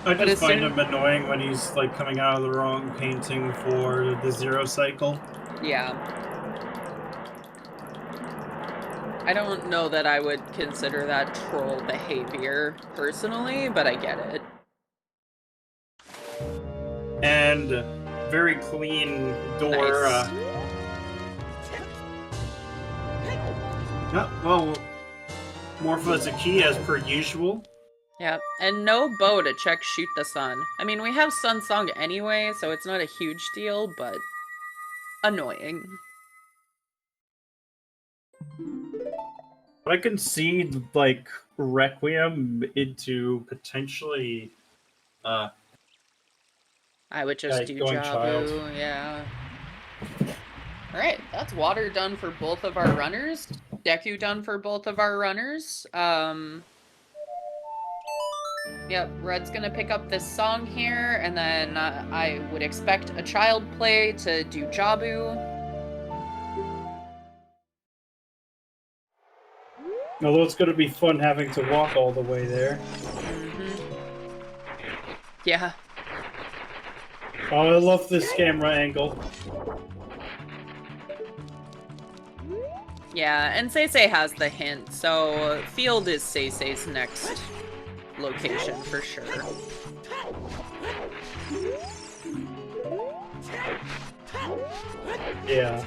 I just find him annoying when he's like coming out of the wrong painting for the 0 cycle. Yeah. I don't know that I would consider that troll behavior personally, but I get it. And very clean door. Nice. Well, Morpho is a key as per usual. Yeah, and no bow to check Shoot the Sun. I mean, we have Sun Song anyway, so it's not a huge deal, but annoying. I can see, like, Requiem into potentially, I would just do Jabu, yeah. Alright, that's water done for both of our runners. Deku done for both of our runners. Yep, Red's gonna pick up this song here, and then I would expect a child play to do Jabu. Although it's gonna be fun having to walk all the way there. Yeah. Oh, I love this camera angle. Yeah, and Seisei has the hint, so Field is Seisei's next location for sure. Yeah.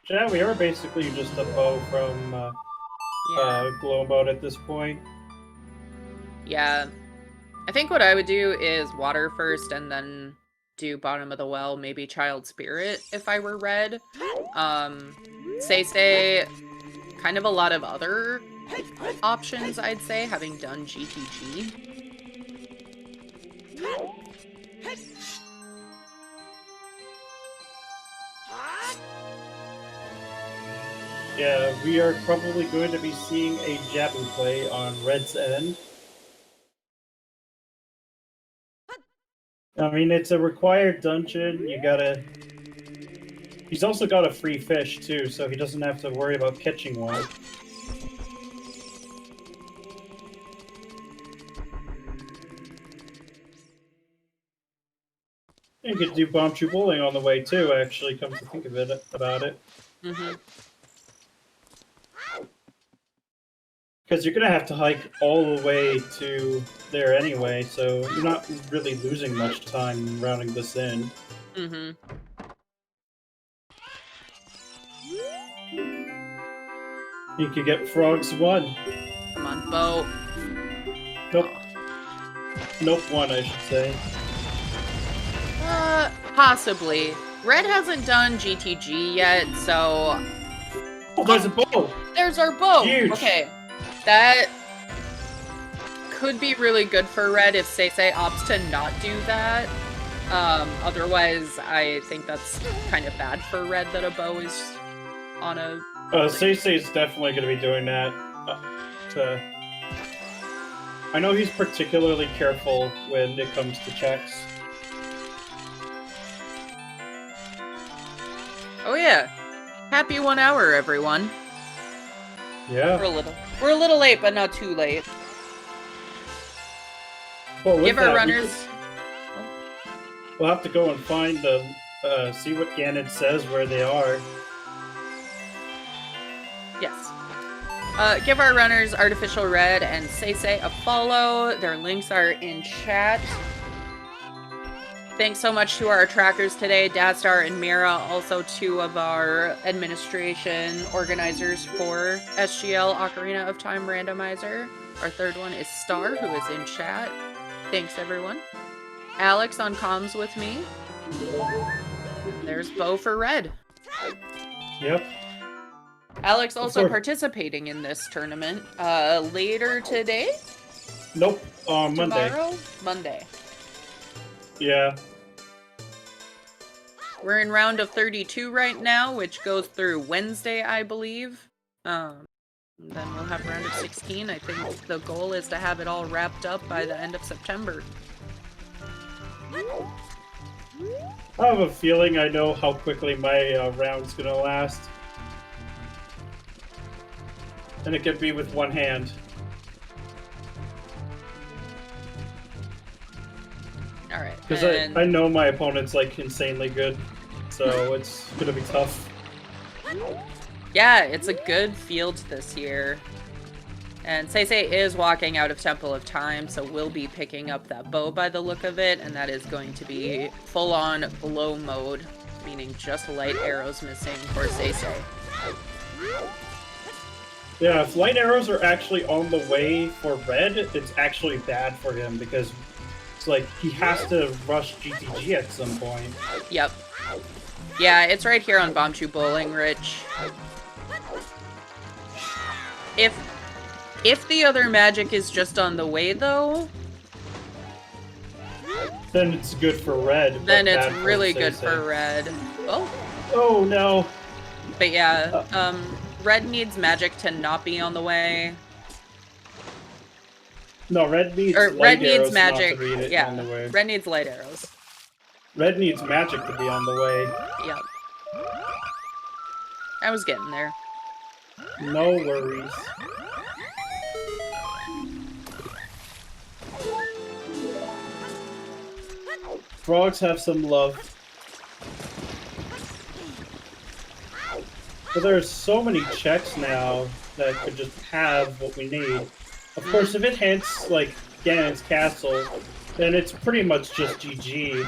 Yeah, we are basically just a bow from Glow Mode at this point. Yeah. I think what I would do is water first and then do Bottom of the Well, maybe Child Spirit if I were Red. Seisei, kind of a lot of other options, I'd say, having done GTG. Yeah, we are probably going to be seeing a Jabu play on Red's end. I mean, it's a required dungeon, you gotta... He's also got a free fish, too, so he doesn't have to worry about catching one. You could do Bombchu Bowling on the way, too, actually, come to think of it, about it. Mm-hmm. Because you're gonna have to hike all the way to there anyway, so you're not really losing much time rounding this in. Mm-hmm. You could get Frogs 1. Come on, Bo. Nope. Nope, 1, I should say. Possibly. Red hasn't done GTG yet, so... Oh, there's a bow! There's our bow! Huge. Okay. That could be really good for Red if Seisei opts to not do that. Otherwise, I think that's kind of bad for Red that a bow is on a... Seisei's definitely going to be doing that. I know he's particularly careful when it comes to checks. Oh yeah. Happy 1 hour, everyone. Yeah. We're a little late, but not too late. Well, give our runners... We'll have to go and find the... see what Ganon says where they are. Yes. Give our runners Artificial Red and Seisei a follow. Their links are in chat. Thanks so much to our trackers today, Dadstar and Mira, also 2 of our administration organizers for SGL Ocarina of Time Randomizer. Our 3rd one is Star, who is in chat. Thanks, everyone. Alex on comms with me. There's Bo for Red. Yep. Alex also participating in this tournament. Later today? Nope, on Monday. Tomorrow? Monday. Yeah. We're in round of 32 right now, which goes through Wednesday, I believe. Then we'll have round of 16. I think the goal is to have it all wrapped up by the end of September. I have a feeling I know how quickly my round's gonna last. And it can be with one hand. Alright. Because I know my opponent's like insanely good, so it's gonna be tough. Yeah, it's a good field this year. And Seisei is walking out of Temple of Time, so we'll be picking up that bow by the look of it, and that is going to be full-on blow mode, meaning just light arrows missing for Seisei. Yeah, if light arrows are actually on the way for Red, it's actually bad for him, because it's like he has to rush GTG at some point. Yep. Yeah, it's right here on Bombchu Bowling, Rich. If the other magic is just on the way, though, then it's good for Red. Then it's really good for Red. Oh. Oh, no. But yeah, Red needs magic to not be on the way. No, Red needs Red needs magic. Not to be Yeah, on the way. Red needs light arrows. Red needs magic to be on the way. Yep. I was getting there. No worries. Frogs have some love. But there's so many checks now that could just have what we need. Of course, if it hits, like, Ganon's castle, then it's pretty much just GG.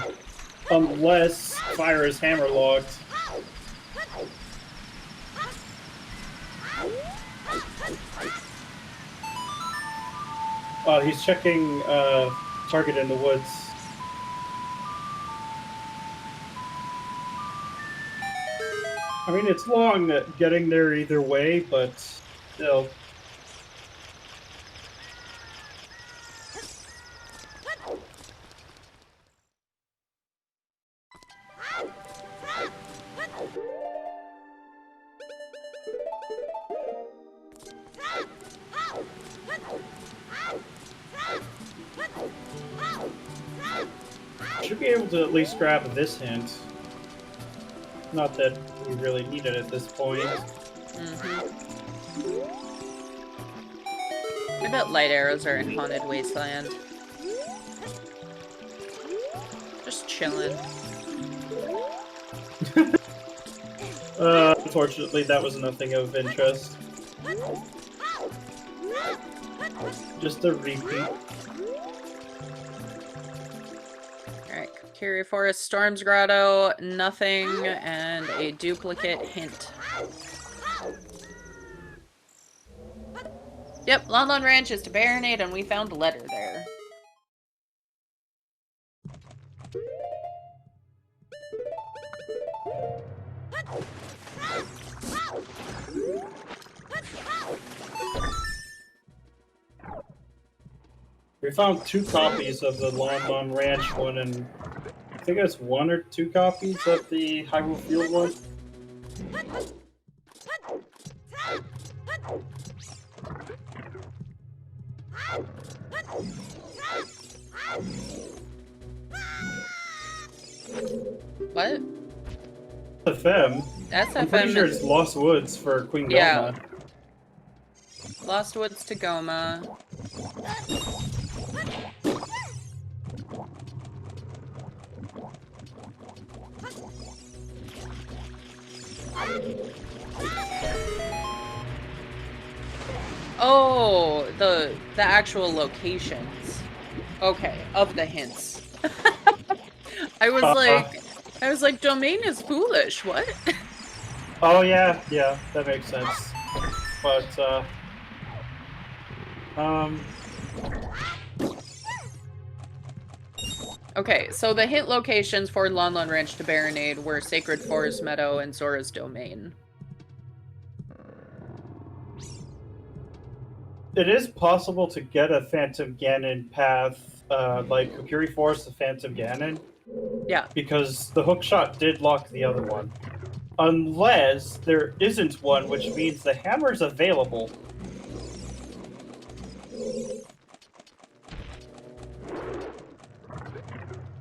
Unless Fire is hammerlocked. Oh, he's checking target in the woods. I mean, it's long getting there either way, but still. Should be able to at least grab this hint. Not that we really need it at this point. I bet light arrows are in Haunted Wasteland. Just chilling. Unfortunately, that was nothing of interest. Just a repeat. Alright, Kiri Forest, Storm's Grotto, nothing, and a duplicate hint. Yep, Lon Lon Ranch is to Baronade, and we found a letter there. We found 2 copies of the Lon Lon Ranch one, and I think it's 1 or 2 copies of the Hyrule Field one. What? FM. SFM I'm pretty sure it's Lost Woods for Queen Goma. Yeah. Lost Woods to Goma. Oh, the actual locations. Okay, of the hints. I was like, domain is foolish. What? Oh yeah, that makes sense. But okay, so the hint locations for Lon Lon Ranch to Baronade were Sacred Forest Meadow and Zora's Domain. it is possible to get a Phantom Ganon path, like Kokiri Forest to Phantom Ganon. Yeah. Because the hookshot did lock the other one. Unless there isn't one, which means the hammer's available.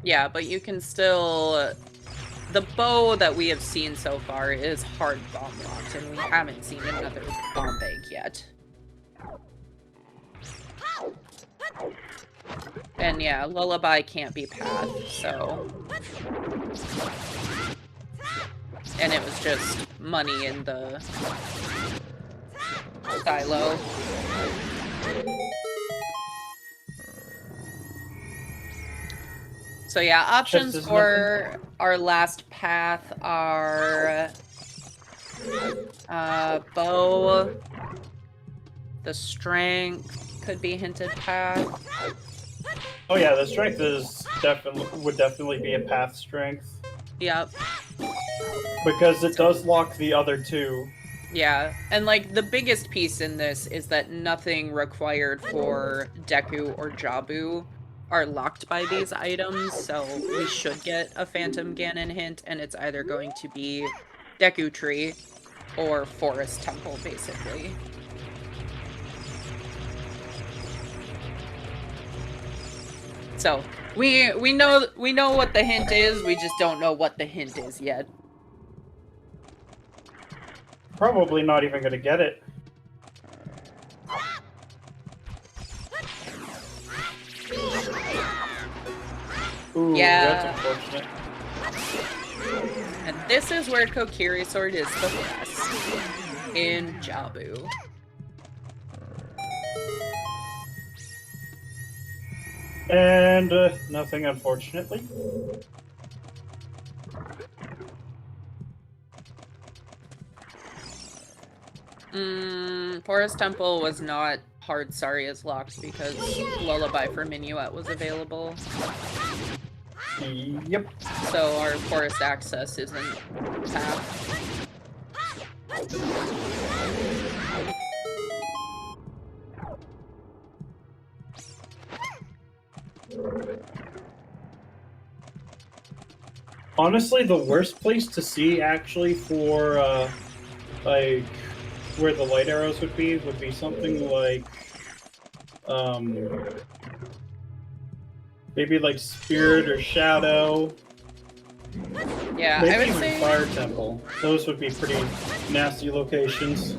Yeah, but you can still... The bow that we have seen so far is hard bomb locked, and we haven't seen another bomb bank yet. And yeah, Lullaby can't be path, so... and it was just money in the silo. So yeah, options for our last path are bow, the strength could be hinted path. Oh yeah, the strength is would definitely be a path strength. Yep. Because it does lock the other two. Yeah, and like the biggest piece in this is that nothing required for Deku or Jabu are locked by these items, so we should get a Phantom Ganon hint, and it's either going to be Deku Tree or Forest Temple, basically. So we know what the hint is, we just don't know what the hint is yet. Probably not even gonna get it. Ooh, yeah. That's unfortunate. And this is where Kokiri Sword is the best. In Jabu. And nothing, unfortunately. Forest Temple was not hard Saria's locked because Lullaby for Minuet was available. Yep. So our forest access isn't path. Honestly, the worst place to see actually for like where the light arrows would be something like maybe like Spirit or Shadow. Yeah, maybe I would even say Fire Temple. Those would be pretty nasty locations.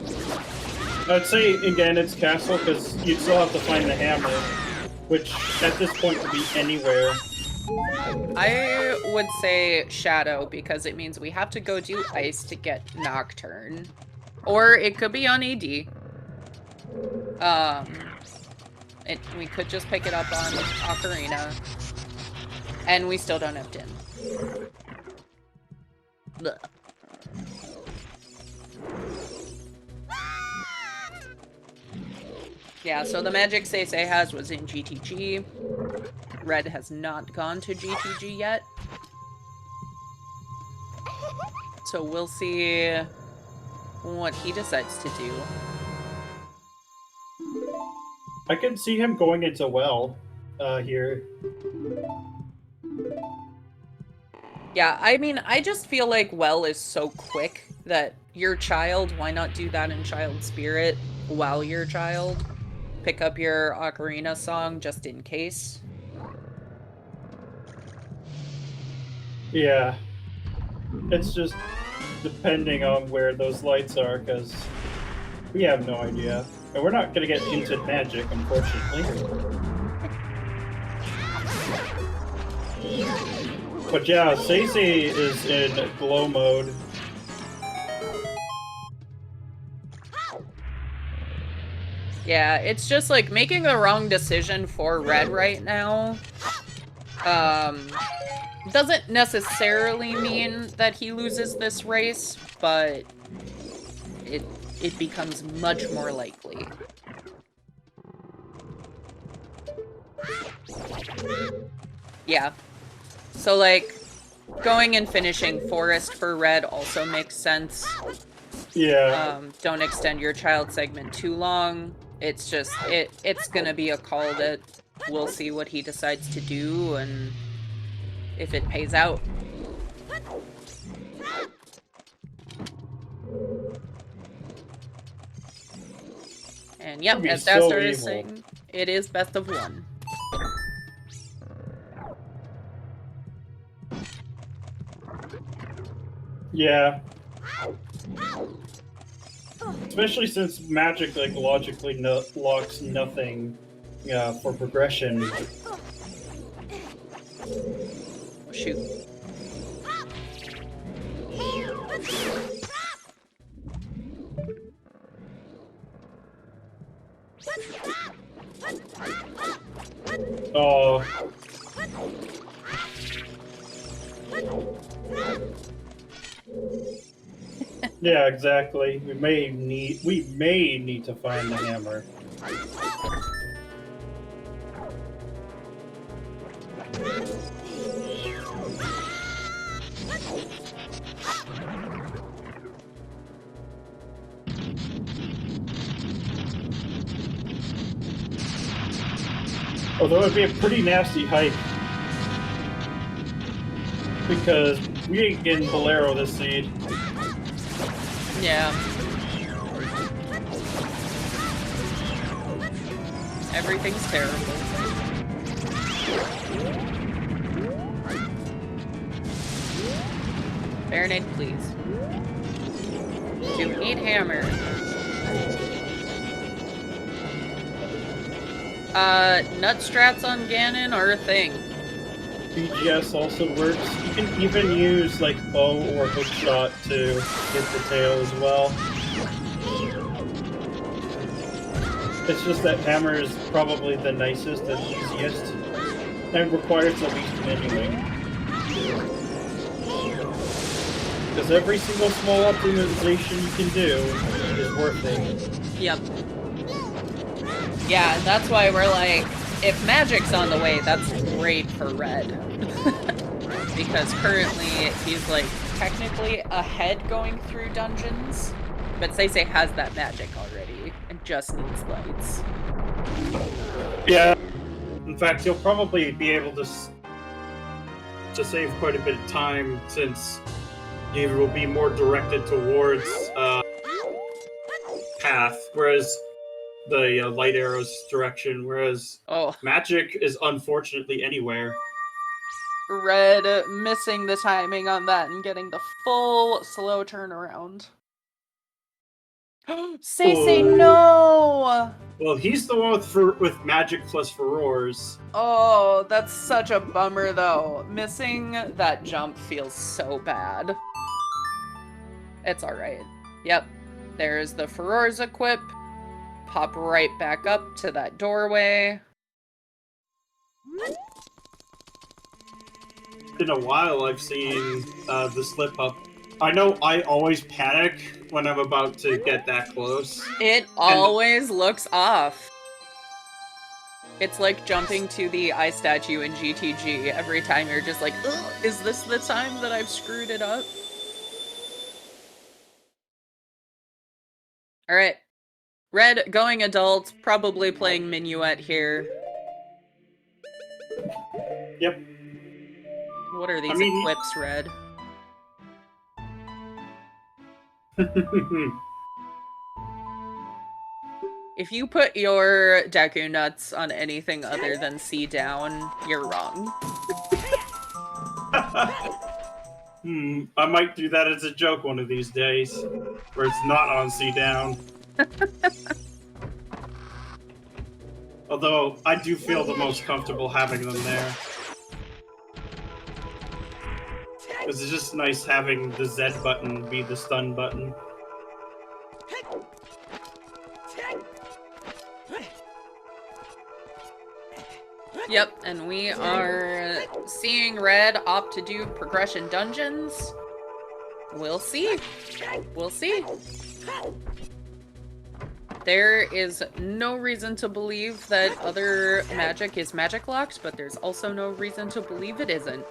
I'd say again it's Castle because you'd still have to find the hammer, which at this point could be anywhere. I would say Shadow because it means we have to go do Ice to get Nocturne. Or it could be on AD. We could just pick it up on Ocarina. And we still don't have Din. Blech. Yeah, so the magic Seisei has was in GTG. Red has not gone to GTG yet. So we'll see what he decides to do. I can see him going into Well here. Yeah, I mean, I just feel like Well is so quick that your child, why not do that in Child Spirit while you're child? Pick up your Ocarina song just in case. Yeah. It's just depending on where those lights are, because we have no idea. And we're not going to get into magic, unfortunately. But yeah, Seisei is in glow mode. Yeah, it's just like making the wrong decision for Red right now. Doesn't necessarily mean that he loses this race, but it becomes much more likely. Yeah. So like going and finishing Forest for Red also makes sense. Yeah. Don't extend your child segment too long. It's just it's gonna be a call that we'll see what he decides to do and if it pays out. And yep, as Dastar is saying, it is best of one. Yeah. Especially since magic, like, logically locks nothing for progression. Shoot. Oh. Yeah, exactly. We may need to find the hammer. Although it'd be a pretty nasty hike. Because we ain't getting Bolero this seed. Yeah. Everything's terrible. Baronade, please. Do need hammer. Nut strats on Ganon are a thing. BGS also works. You can even use like bow or hook shot to hit the tail as well. It's just that hammer is probably the nicest and easiest, and requires the least manuing. Because every single small optimization you can do is worth it. Yep. Yeah, that's why we're like, if magic's on the way, that's great for Red. Because currently he's like technically ahead going through dungeons, but Seisei has that magic already and just needs lights. Yeah. In fact, he'll probably be able to save quite a bit of time since he will be more directed towards path, whereas the light arrow's direction, whereas magic is unfortunately anywhere. Red missing the timing on that and getting the full slow turnaround. Seisei, no! Well, he's the one with magic plus furores. Oh, that's such a bummer though. Missing that jump feels so bad. It's alright. Yep. There's the furores equip. Pop right back up to that doorway. In a while, I've seen the slip up. I know I always panic when I'm about to get that close. It always looks off. It's like jumping to the eye statue in GTG. Every time you're just like, ugh, is this the time that I've screwed it up? Alright. Red, going adult, probably playing Minuet here. Yep. What are these equips, Red? If you put your Deku Nuts on anything other than C down, you're wrong. I might do that as a joke one of these days, where it's not on C down. Although, I do feel the most comfortable having them there. Because it's just nice having the Z button be the stun button. Yep, and we are seeing Red opt to do progression dungeons. We'll see. We'll see. There is no reason to believe that other magic is magic locked, but there's also no reason to believe it isn't.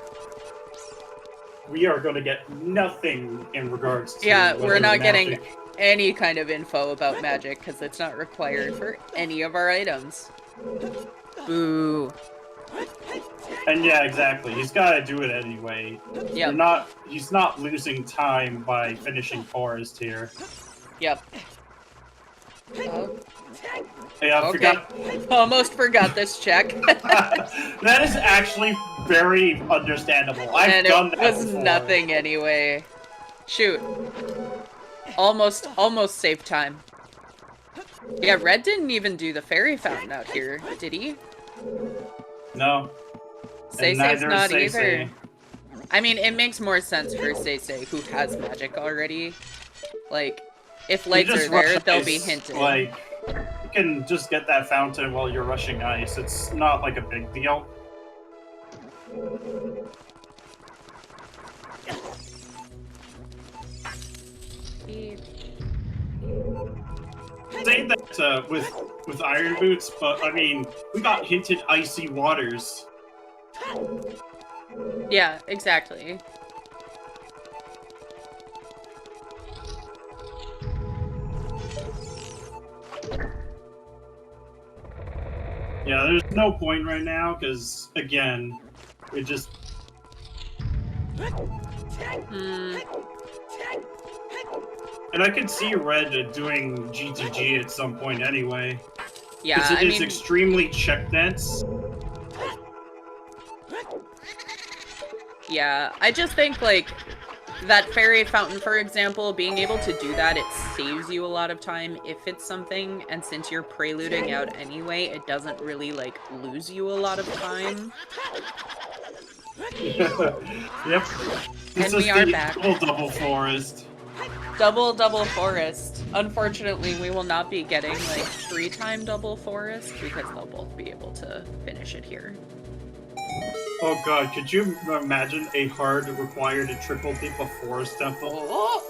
We are going to get nothing in regards to... Yeah, we're not getting any kind of info about magic, because it's not required for any of our items. Boo. And yeah, exactly. He's got to do it anyway. Yep. He's not losing time by finishing Forest here. Yep. Hey, I forgot. Almost forgot this check. That is actually very understandable. I've done that was before. Nothing anyway. Shoot. Almost saved time. Yeah, Red didn't even do the fairy fountain out here, did he? No. Seisei's not either. I mean, it makes more sense for Say, who has magic already. Like, if lights are there, they'll be hinted. Like, you can just get that fountain while you're rushing ice. It's not like a big deal. Say that with Iron Boots, but I mean, we got hinted icy waters. Yeah, exactly. Yeah, there's no point right now, because, again, it just... And I could see Red doing GTG at some point anyway. Yeah, because it is extremely check dense. Yeah, I just think, like, that fairy fountain, for example, being able to do that, it saves you a lot of time if it's something, and since you're preluding out anyway, it doesn't really, like, lose you a lot of time. Yep. And we are back. Double forest. Double forest. Unfortunately, we will not be getting, like, 3-time double forest, because they'll both be able to finish it here. Oh god, could you imagine a hard required to triple dip a forest temple? Oh?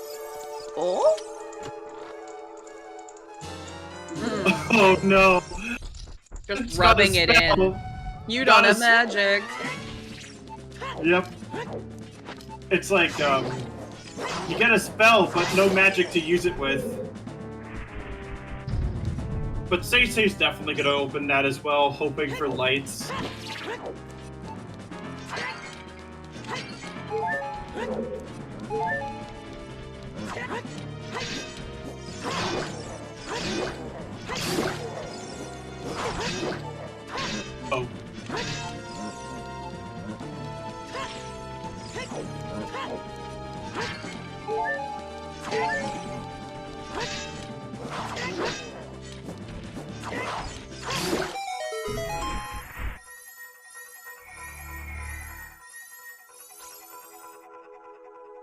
Oh no! Just rubbing it in. You don't have magic. Yep. It's like, you get a spell, but no magic to use it with. But Say-Say's definitely gonna open that as well, hoping for lights. Oh.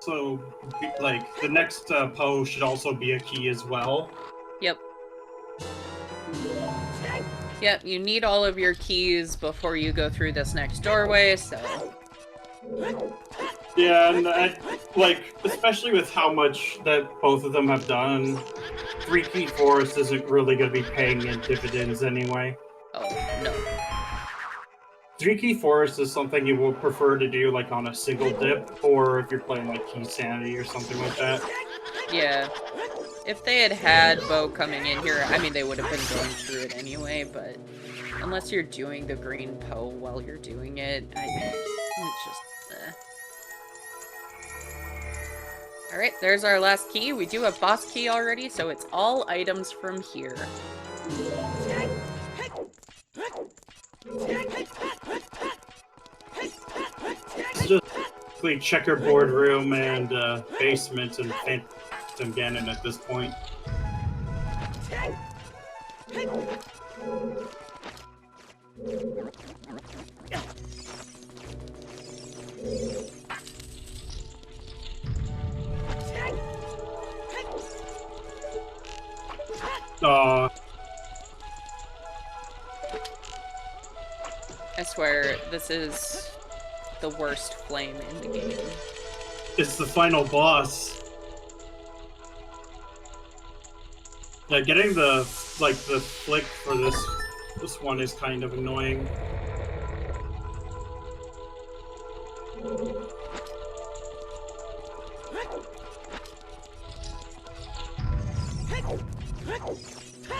So, like, the next Poe should also be a key as well. Yep. Yep, you need all of your keys before you go through this next doorway, so... Yeah, and like, especially with how much that both of them have done, 3-key forest isn't really going to be paying in dividends anyway. Oh, no. 3-key forest is something you would prefer to do, like, on a single dip, or if you're playing, like, Key Sanity or something like that. Yeah. If they had Bo coming in here, I mean, they would have been going through it anyway, but unless you're doing the green Poe while you're doing it, it's just... Alright, there's our last key. We do have boss key already, so it's all items from here. It's just basically checkerboard room and basement and Phantom Ganon at this point. I swear, this is the worst flame in the game. It's the final boss. Yeah, getting the flick for this one is kind of annoying.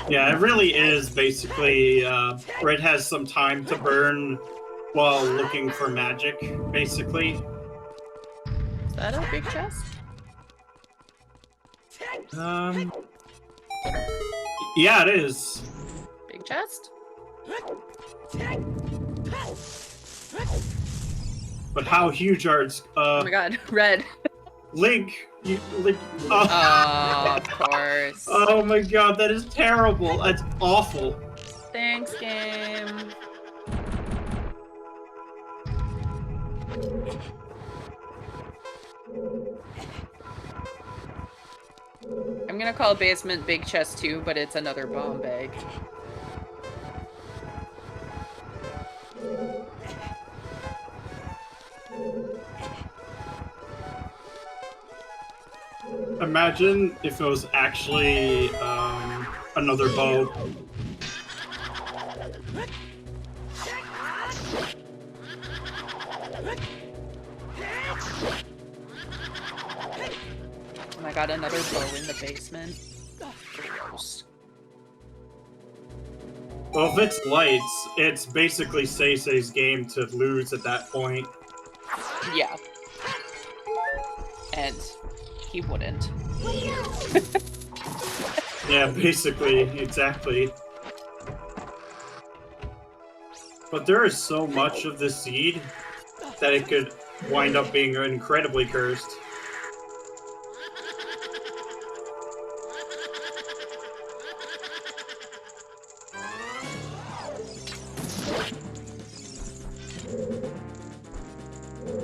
Yeah, it really is basically, Red has some time to burn while looking for magic, basically. Is that a big chest? Yeah, it is. Big chest? But how huge are its, oh my god, Red. Link! Link. Oh, of course. Oh my god, that is terrible. That's awful. Thanks, game. gonna call basement big chest 2, but it's another bomb bag. Imagine if it was actually another bow. And I got another bow in the basement. Gross. Well, if it's lights, it's basically Seisei's game to lose at that point. Yeah. And he wouldn't. Yeah, basically, exactly. But there is so much of the seed that it could wind up being incredibly cursed.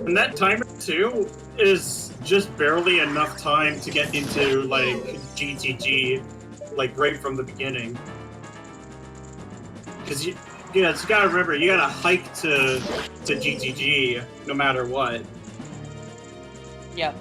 And that timer, too, is just barely enough time to get into, like, GTG, like, right from the beginning. Because you gotta remember, you gotta hike to GTG no matter what. Yep.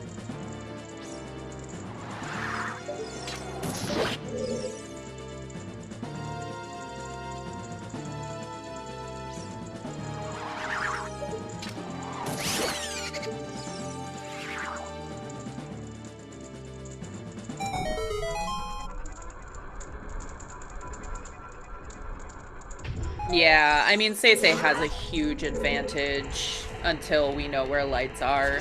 Yeah, I mean, Seisei has a huge advantage until we know where lights are.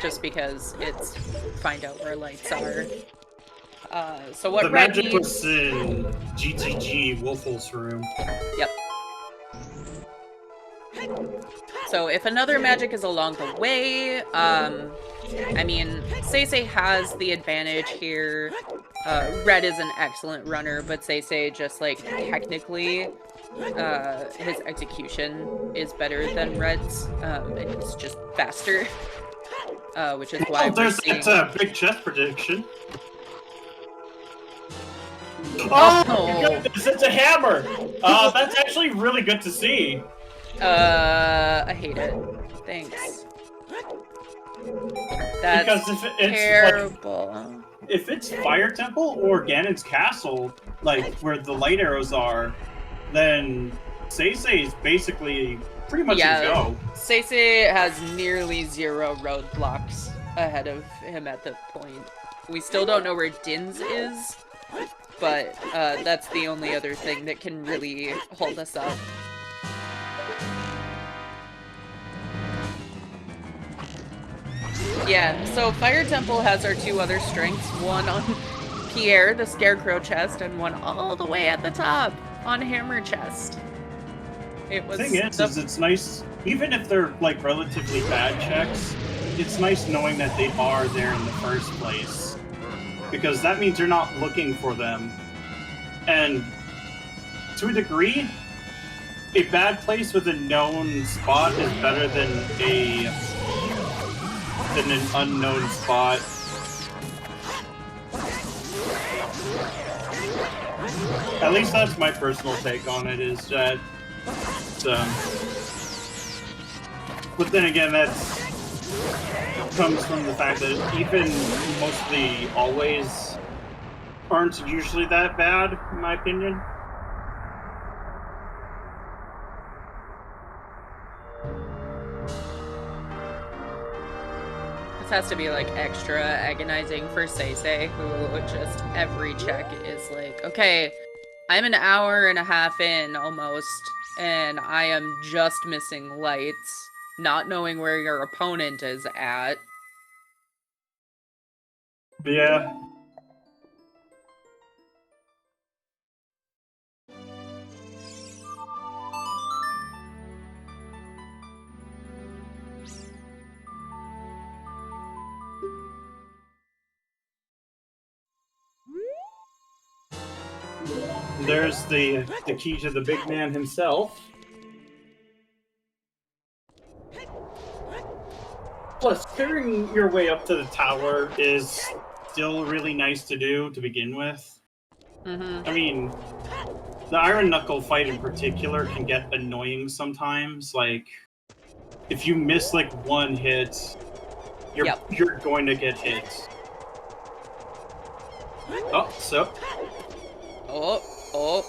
Just because it's find out where lights are. So what the Red magic needs... was in GTG, Wolf's room. Yep. So if another magic is along the way, I mean, Seisei has the advantage here. Red is an excellent runner, but Seisei just, like, technically, his execution is better than Red's, and he's just faster. Which is why there's seeing... that big chest prediction. Oh my goodness, it's a hammer! That's actually really good to see. I hate it. Thanks. That's because if it's terrible. Like, if it's Fire Temple or Ganon's Castle, like where the light arrows are, then Seisei is basically pretty much a go. Seisei has nearly 0 roadblocks ahead of him at the point. We still don't know where Din's is, but that's the only other thing that can really hold us up. Yeah, so Fire Temple has our 2 other strengths, one on Pierre, the Scarecrow chest, and one all the way at the top on Hammer chest. It was the thing is it's nice, even if they're like relatively bad checks, it's nice knowing that they are there in the first place. Because that means you're not looking for them. And to a degree, a bad place with a known spot is better than an unknown spot. At least that's my personal take on it, is that but then again, that comes from the fact that even mostly always aren't usually that bad, in my opinion. This has to be like extra agonizing for Seisei, who just every check is like, okay, I'm an hour and a half in almost, and I am just missing lights, not knowing where your opponent is at. Yeah. There's the key to the big man himself. Plus, carrying your way up to the tower is still really nice to do to begin with. Mm-hmm. I mean, the Iron Knuckle fight in particular can get annoying sometimes. Like, if you miss like one hit, you're going to get hit. Oh, so. Oh.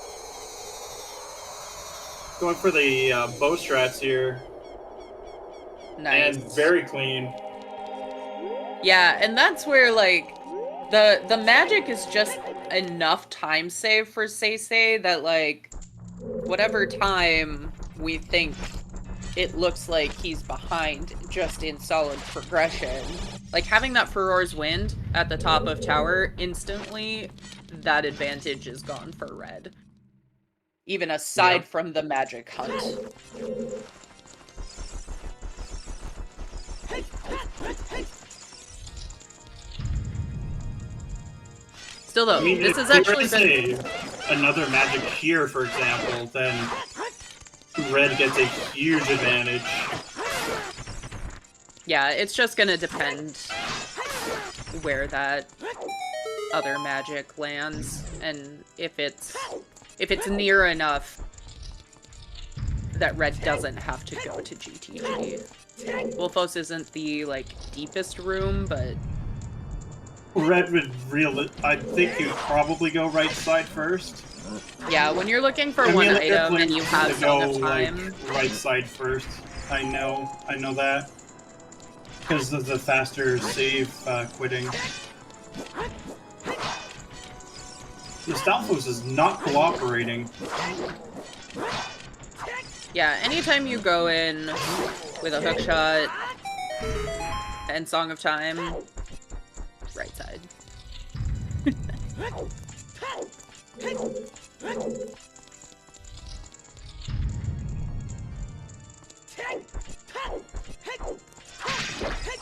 Going for the bow strats here. Nice. And very clean. Yeah, and that's where, like, the magic is just enough time save for Say that, like, whatever time we think it looks like he's behind just in solid progression, like, having that Furor's Wind at the top of tower, instantly, that advantage is gone for Red. Even aside from the magic hunt. Still though, I mean, this has actually been another magic here, for example, then Red gets a huge advantage. Yeah, it's just gonna depend where that other magic lands, and if it's near enough that Red doesn't have to go to GTG. Wolfos isn't the, like, deepest room, but Red would I think you'd probably go right side first. yeah, when you're looking for one item and you have Song of Time, like, right side first. I know that. Because of the faster save quitting. Nostalphos is not cooperating. yeah, anytime you go in with a hookshot and Song of Time, right side.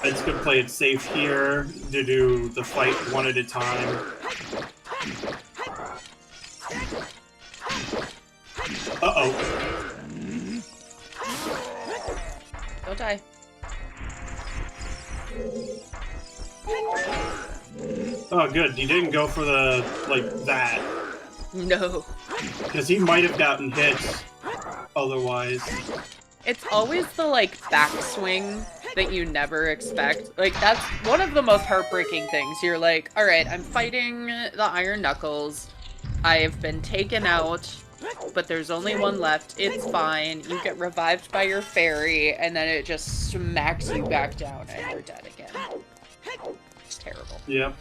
It's gonna play it safe here to do the fight one at a time. Uh-oh. Don't die. Oh, good. He didn't go for the, like, that. No. Because he might have gotten hit otherwise. It's always the, like, backswing that you never expect. Like, that's one of the most heartbreaking things. You're like, alright, I'm fighting the Iron Knuckles. I've been taken out, but there's only one left. It's fine. You get revived by your fairy, and then it just smacks you back down, and you're dead again. It's terrible. Yep.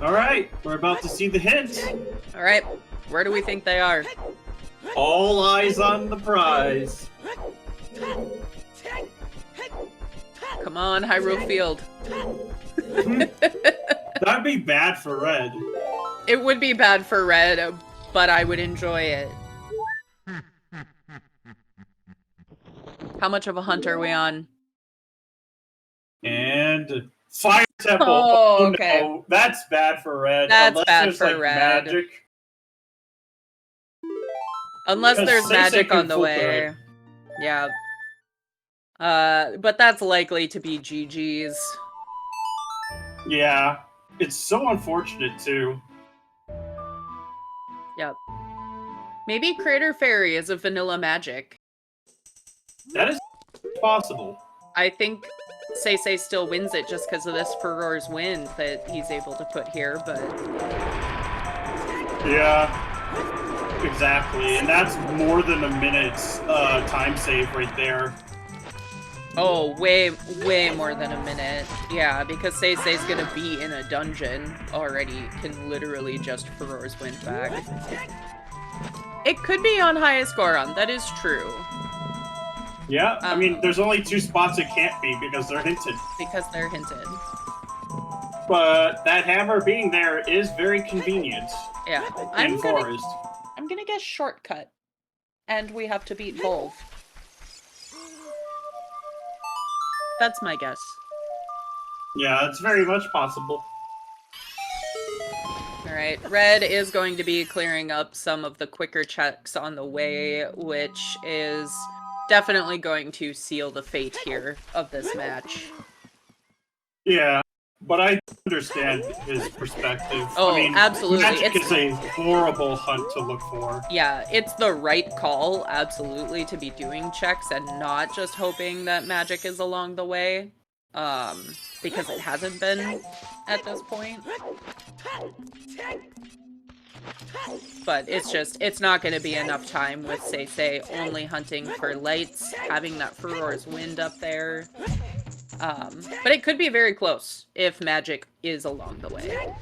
Alright, we're about to see the hint. Alright, where do we think they are? All eyes on the prize. Come on, Hyrule Field. That'd be bad for Red. It would be bad for Red, but I would enjoy it. How much of a hunt are we on? And Fire Temple. Oh, okay. No, that's bad for Red. That's Unless bad there's, for like, Red. Magic. Unless there's magic on the flip way. it. Yeah. But that's likely to be GG's. Yeah. It's so unfortunate, too. Yep. Maybe Crater Fairy is a vanilla magic. That is possible. I think Say still wins it just because of this Furor's Wind that he's able to put here, but... Yeah. Exactly. And that's more than a minute's time save right there. Oh, way more than a minute. Yeah, because Say's gonna be in a dungeon already, can literally just Furor's Wind back. It could be on highest Goron, that is true. Yeah, I mean, there's only 2 spots it can't be because they're hinted. Because they're hinted. But that hammer being there is very convenient. Yeah. In Forest. I'm gonna guess shortcut. And we have to beat Volv. That's my guess. Yeah, it's very much possible. Alright, Red is going to be clearing up some of the quicker checks on the way, which is definitely going to seal the fate here of this match. Yeah, But I understand his perspective. Oh, I mean, absolutely. Magic is a horrible hunt to look for. Yeah, it's the right call, absolutely, to be doing checks and not just hoping that magic is along the way. Because it hasn't been at this point. But it's not going to be enough time with, say, only hunting for lights, having that Furor's Wind up there. But it could be very close if magic is along the way.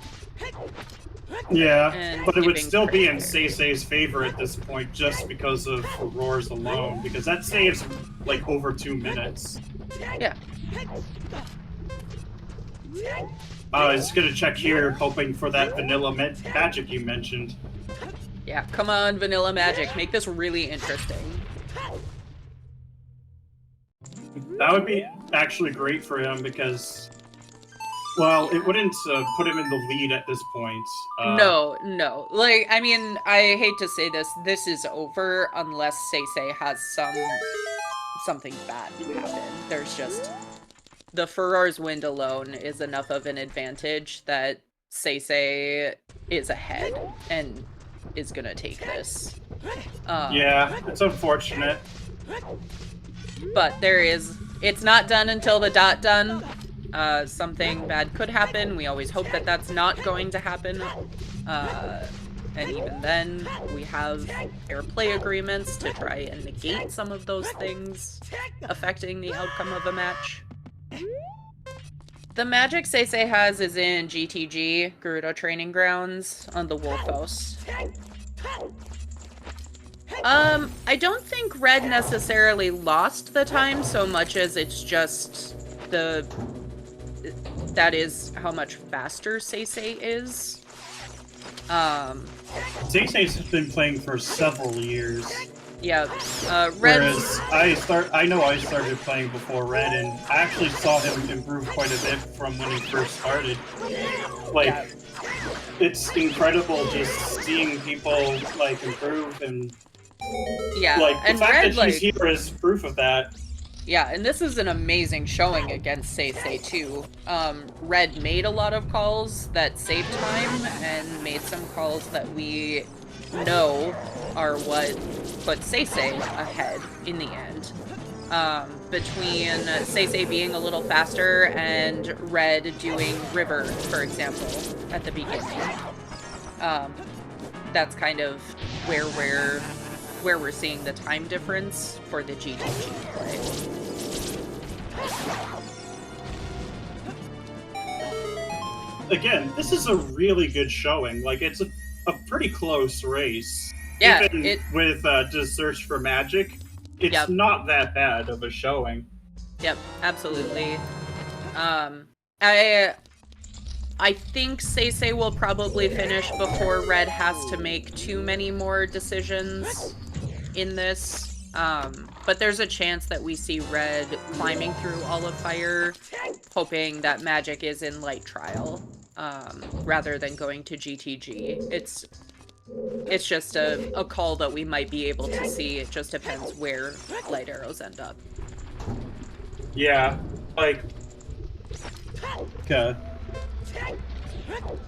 Yeah, And but it would still be in there. Seisei's favor at this point just because of Roars alone, because that saves like over 2 minutes. Yeah. I was gonna check here, hoping for that vanilla magic you mentioned. Yeah, come on, vanilla magic. Make this really interesting. That would be actually great for him because, well, it wouldn't put him in the lead at this point. No. Like, I mean, I hate to say this. This is over unless Seisei has something bad happen. There's just... The Furor's Wind alone is enough of an advantage that Seisei is ahead and is gonna take this. Yeah, it's unfortunate. But it's not done until the dot done. Something bad could happen. We always hope that that's not going to happen. And even then, we have fair play agreements to try and negate some of those things affecting the outcome of a match. The magic Seisei has is in GTG, Gerudo Training Grounds, on the Wolfos. I don't think Red necessarily lost the time so much as it's just that is how much faster Seisei is. Seisei's been playing for several years. Yeah, Whereas I know I started playing before Red, and I actually saw him improve quite a bit from when he first started. Like, yeah. It's incredible just seeing people like improve, and yeah, like the and fact Red, that he's here is proof of that. Yeah, and this is an amazing showing against Seisei too. Red made a lot of calls that saved time, and made some calls that we know are what put Seisei ahead in the end. Between Seisei being a little faster and Red doing River, for example, at the beginning. That's kind of where we're seeing the time difference for the GTG play. Again, this is a really good showing. Like, it's a pretty close race. Yeah, even with just Search for Magic, it's not that bad of a showing. Yep, absolutely. I think Seisei will probably finish before Red has to make too many more decisions in this. But there's a chance that we see Red climbing through all of Fire, hoping that Magic is in Light Trial, rather than going to GTG. It's just a call that we might be able to see. It just depends where Light Arrows end up. Yeah, like... Okay.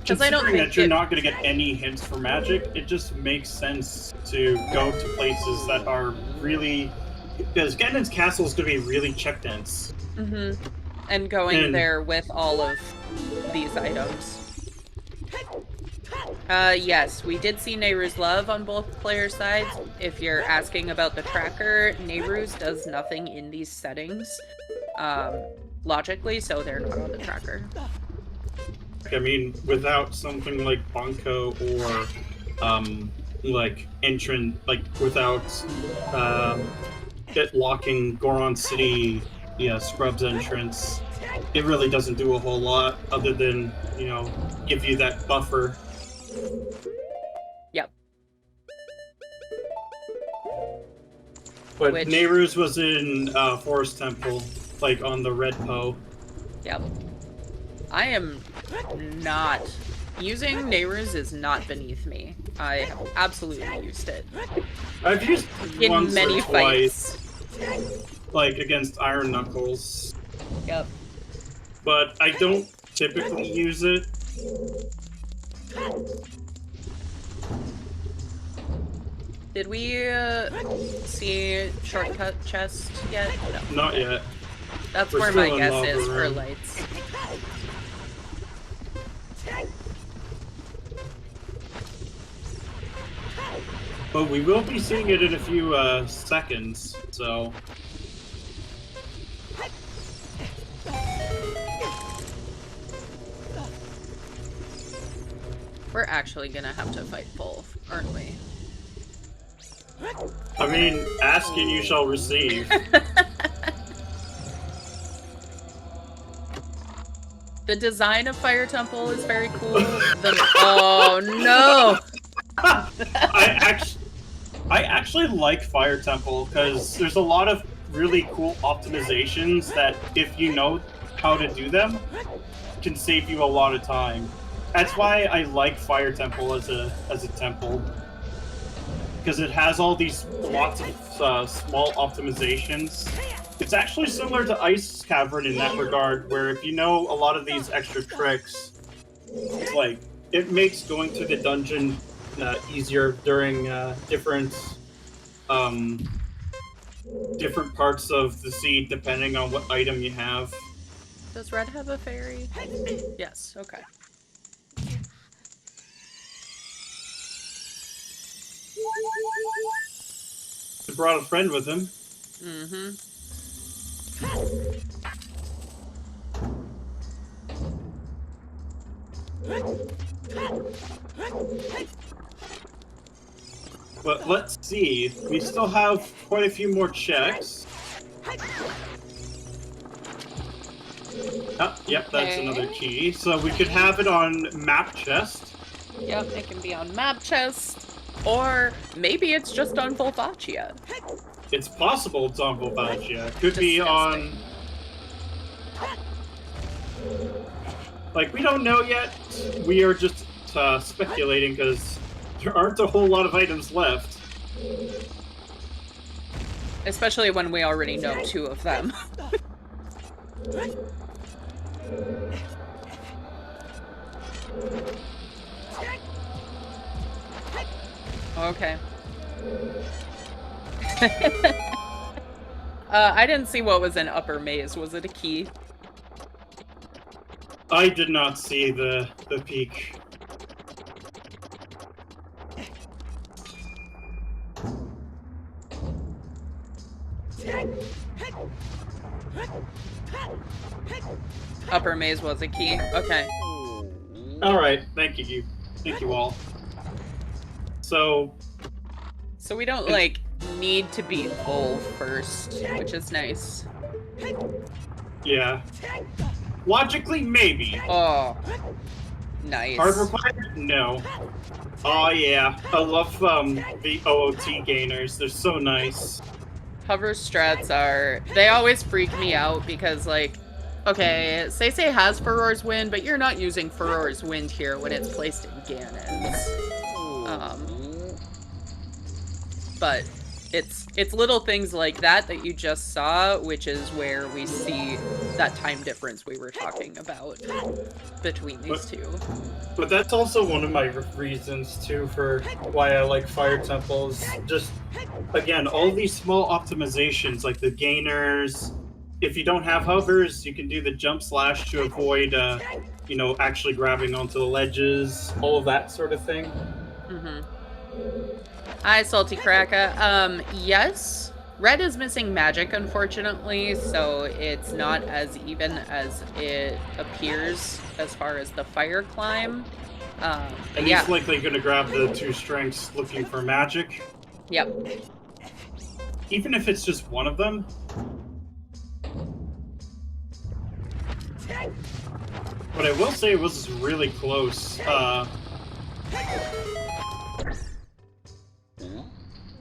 Considering that you're not going to get any hints for Magic, it just makes sense to go to places that are really... Because Ganon's Castle is going to be really check-dense. Mm-hmm. And going there with all of these items. Yes, we did see Nehru's Love on both player sides. If you're asking about the tracker, Nehru's does nothing in these settings, logically, so they're not on the tracker. I mean, without something like Bunko or, like, without, it locking Goron City, Scrub's entrance, it really doesn't do a whole lot other than, give you that buffer. Yep. But Nehru's was in Forest Temple, like on the Red Poe. Yep. I am not... Using Nehru's is not beneath me. I have absolutely used it. I've used it in once many or twice, like against Iron Knuckles. Yep. But I don't typically use it. Did we see shortcut chest yet? No. Not yet. That's We're where my still in guess lava is for room. lights. But we will be seeing it in a few seconds, so... We're actually gonna have to fight both, aren't we? I mean, ask and you shall receive. The design of Fire Temple is very cool. Oh no! I actually like Fire Temple because there's a lot of really cool optimizations that, if you know how to do them, can save you a lot of time. That's why I like Fire Temple as a temple, because it has all these lots of small optimizations. It's actually similar to Ice Cavern in that regard, where if you know a lot of these extra tricks, it's like it makes going to the dungeon easier during different parts of the seed, depending on what item you have. Does Red have a fairy? Yes, okay. He brought a friend with him. Mm-hmm. But let's see. We still have quite a few more checks. Oh, yep, that's another key. So we could have it on map chest. Yep, it can be on map chest. Or maybe it's just on Volvachia. It's possible it's on Volvachia. Could be on... Like, we don't know yet. We are just speculating because there aren't a whole lot of items left. Especially when we already know 2 of them. Okay. I didn't see what was in Upper Maze. Was it a key? I did not see the peak. Upper Maze was a key. Okay. Alright, thank you. Thank you all. So we don't, like, need to beat Bull first, which is nice. Yeah. Logically, maybe. Oh. Nice. Hard required? No. Oh yeah. I love the OOT gainers. They're so nice. Hover strats are... They always freak me out because, like... Okay, Say has Furor's Wind, but you're not using Furor's Wind here when it's placed in Ganon's. But it's little things like that that you just saw, which is where we see that time difference we were talking about between these two. But that's also one of my reasons, too, for why I like Fire Temples. Just, again, all these small optimizations, like the gainers. If you don't have hovers, you can do the jump slash to avoid, you know, actually grabbing onto the ledges, all of that sort of thing. Mm-hmm. Hi, Salty Kraka. Yes. Red is missing magic, unfortunately, so it's not as even as it appears as far as the fire climb. And he's likely going to grab the 2 strengths looking for magic. Yep. Even if it's just one of them. But I will say it was really close.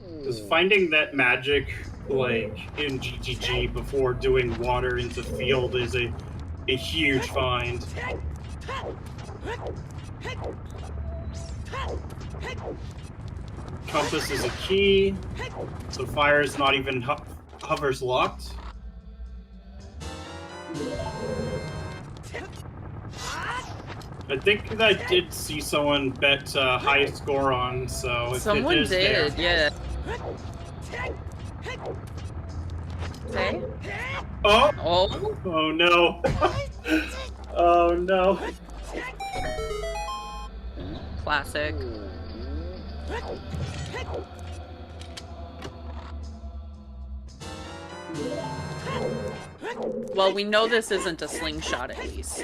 Because finding that magic, like, in GGG before doing water into field is a huge find. Compass is a key, so fire is not even hovers locked. I think I did see someone bet highest score on, so if Someone it is did, there. yeah. Okay. Oh! Oh. Oh no! Oh no! Classic. Well, we know this isn't a slingshot, at least.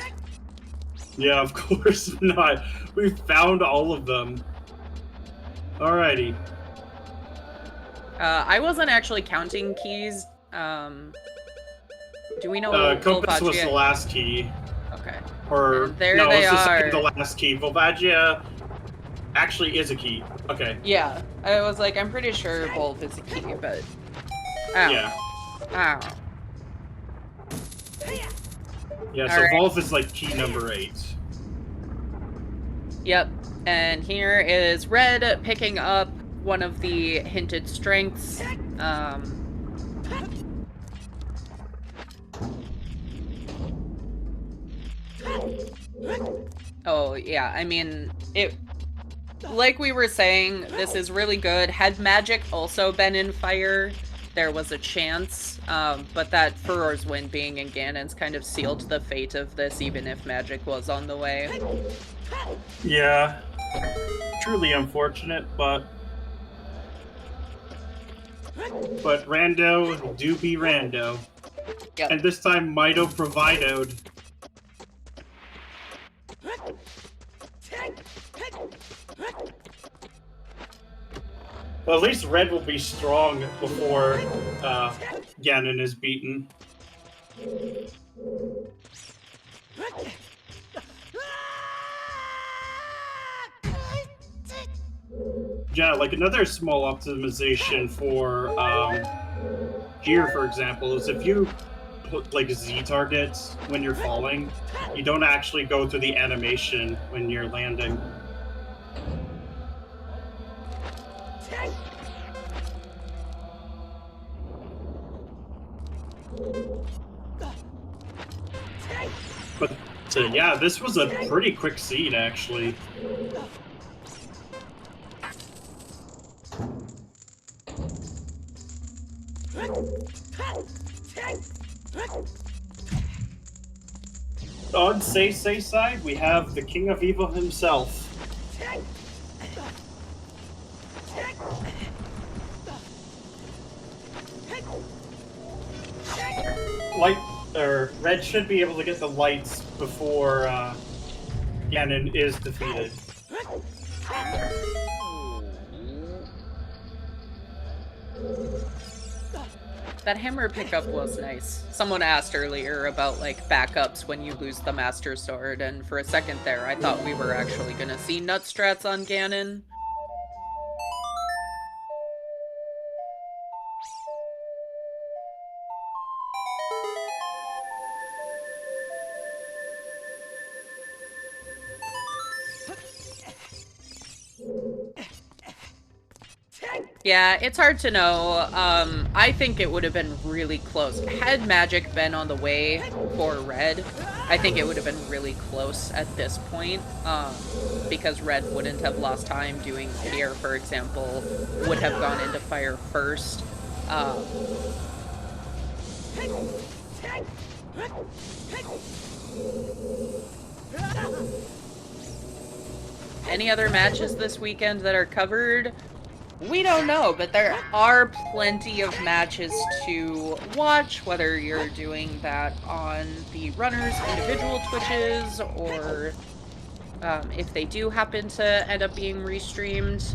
Yeah, of course not. We found all of them. Alrighty. I wasn't actually counting keys. Do we know Compass was the Volvagia? last key. Okay. Or, And there no, they it's the are. second to last key. Volvagia actually is a key. Okay. Yeah, I was like, I'm pretty sure Volv is a key, but... Ow. Yeah. Ow. Yeah, so Alright. Volv is like key number 8. Yep. And here is Red picking up one of the hinted strengths. Oh, yeah, I mean, like we were saying, this is really good. Had Magic also been in Fire, there was a chance, but that Furor's win being in Ganon's kind of sealed the fate of this, even if Magic was on the way. Yeah. Truly unfortunate, but Rando do be Rando. Yep. And this time Mito providoed. Well, at least Red will be strong before Ganon is beaten. Yeah, like another small optimization for gear, for example, is if you put like Z targets when you're falling, you don't actually go through the animation when you're landing. But yeah, this was a pretty quick seed, actually. On Say side, we have the King of Evil himself. Red should be able to get the lights before Ganon is defeated. That hammer pickup was nice. Someone asked earlier about, like, backups when you lose the Master Sword, and for a second there, I thought we were actually gonna see Nutstrats on Ganon. Yeah, it's hard to know. I think it would have been really close. Had Magic been on the way for Red, I think it would have been really close at this point, because Red wouldn't have lost time doing Air, for example, would have gone into Fire first. Any other matches this weekend that are covered? We don't know, but there are plenty of matches to watch, whether you're doing that on the runners' individual Twitches, or if they do happen to end up being restreamed.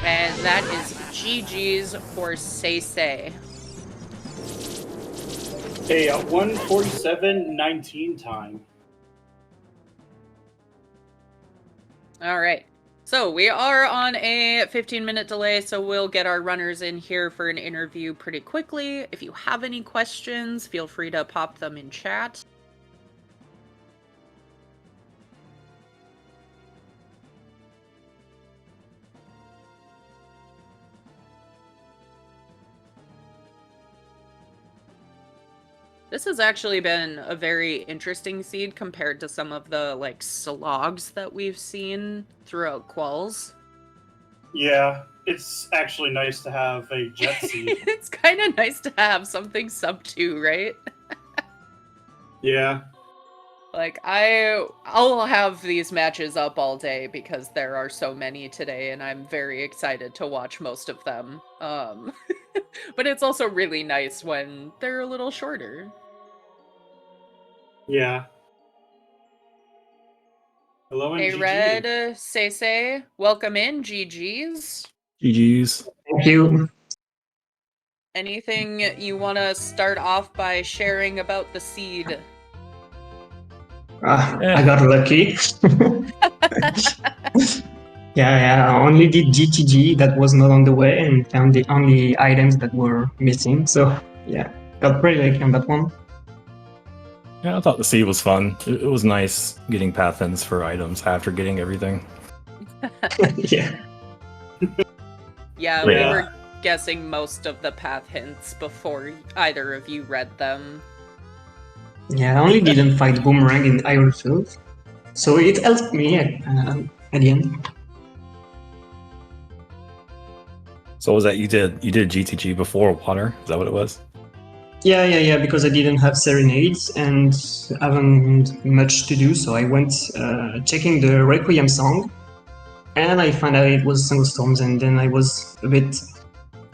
And that is GG's for Say. Hey, 1:47:19 time. Alright. So we are on a 15-minute delay, so we'll get our runners in here for an interview pretty quickly. If you have any questions, feel free to pop them in chat. This has actually been a very interesting seed compared to some of the, like, slogs that we've seen throughout Quals. Yeah, it's actually nice to have a jet seed. It's kind of nice to have something sub 2, right? Yeah. Like, I'll have these matches up all day because there are so many today, and I'm very excited to watch most of them. But it's also really nice when they're a little shorter. Yeah. Hello and Hey, GG. Red, Say, welcome in, GG's. GG's. Thank you. Anything you want to start off by sharing about the seed? I got lucky. Yeah, I only did GTG that was not on the way and found the only items that were missing. So yeah, got pretty lucky on that one. Yeah, I thought the seed was fun. It was nice getting path hints for items after getting everything. Yeah. Yeah, we were guessing most of the path hints before either of you read them. Yeah, I only didn't fight Boomerang in Ironfield, so it helped me at the end. So what was that you did GTG before water? Is that what it was? Yeah, because I didn't have Serenades and haven't much to do, so I went checking the Requiem song, and I found out it was Thunderstorms, and then I was a bit...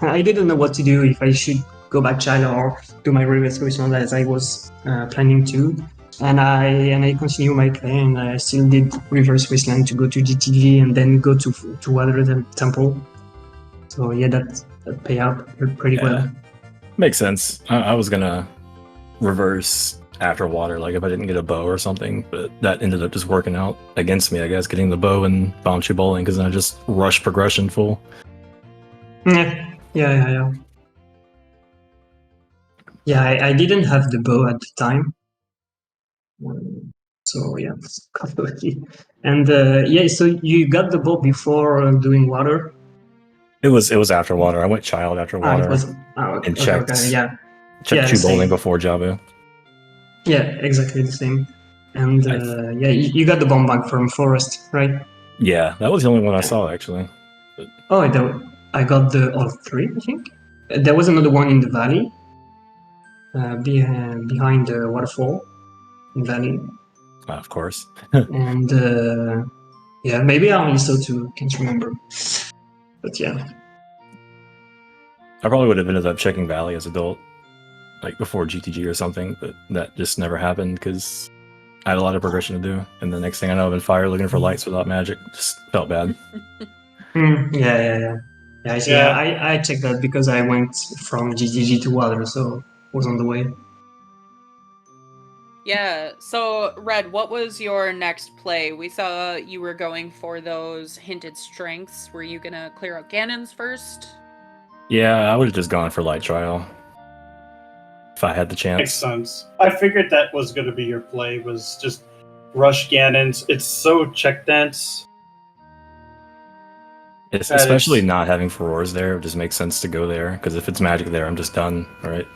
I didn't know what to do, if I should go back child or do my reverse Wasteland as I was planning to. And I continued my play, and I still did reverse Wasteland to go to GTG and then go to Water Temple. So yeah, that paid out pretty well. Makes sense. I was gonna reverse after water, like if I didn't get a bow or something, but that ended up just working out against me, I guess, getting the bow and bouncy bowling, because I just rushed progression full. Yeah. Yeah, I didn't have the bow at the time. So yeah, got lucky. And yeah, so you got the bow before doing water? It was after water. I went child after water. It was, and checked. Okay, yeah. Checked two bowling before Jabu. Yeah, exactly the same. And yeah, you got the bomb bag from Forest, right? Yeah, that was the only one I saw actually. But... Oh, I got all three, I think. There was another one in the valley, behind the waterfall in valley. Of course. And yeah, maybe I only saw two, can't remember. But yeah. I probably would have ended up checking Valley as adult, like before GTG or something, but that just never happened because I had a lot of progression to do. And the next thing I know, I'm in fire looking for lights without magic. Just felt bad. Yeah, I checked that because I went from GTG to water, so I was on the way. Yeah, so Red, what was your next play? We saw you were going for those hinted strengths. Were you gonna clear out Ganon's first? Yeah, I would have just gone for light trial if I had the chance. Makes sense. I figured that was going to be your play, was just rush Ganon's. It's so check dense. It's especially not having Furores there. It just makes sense to go there, because if it's magic there, I'm just done, right?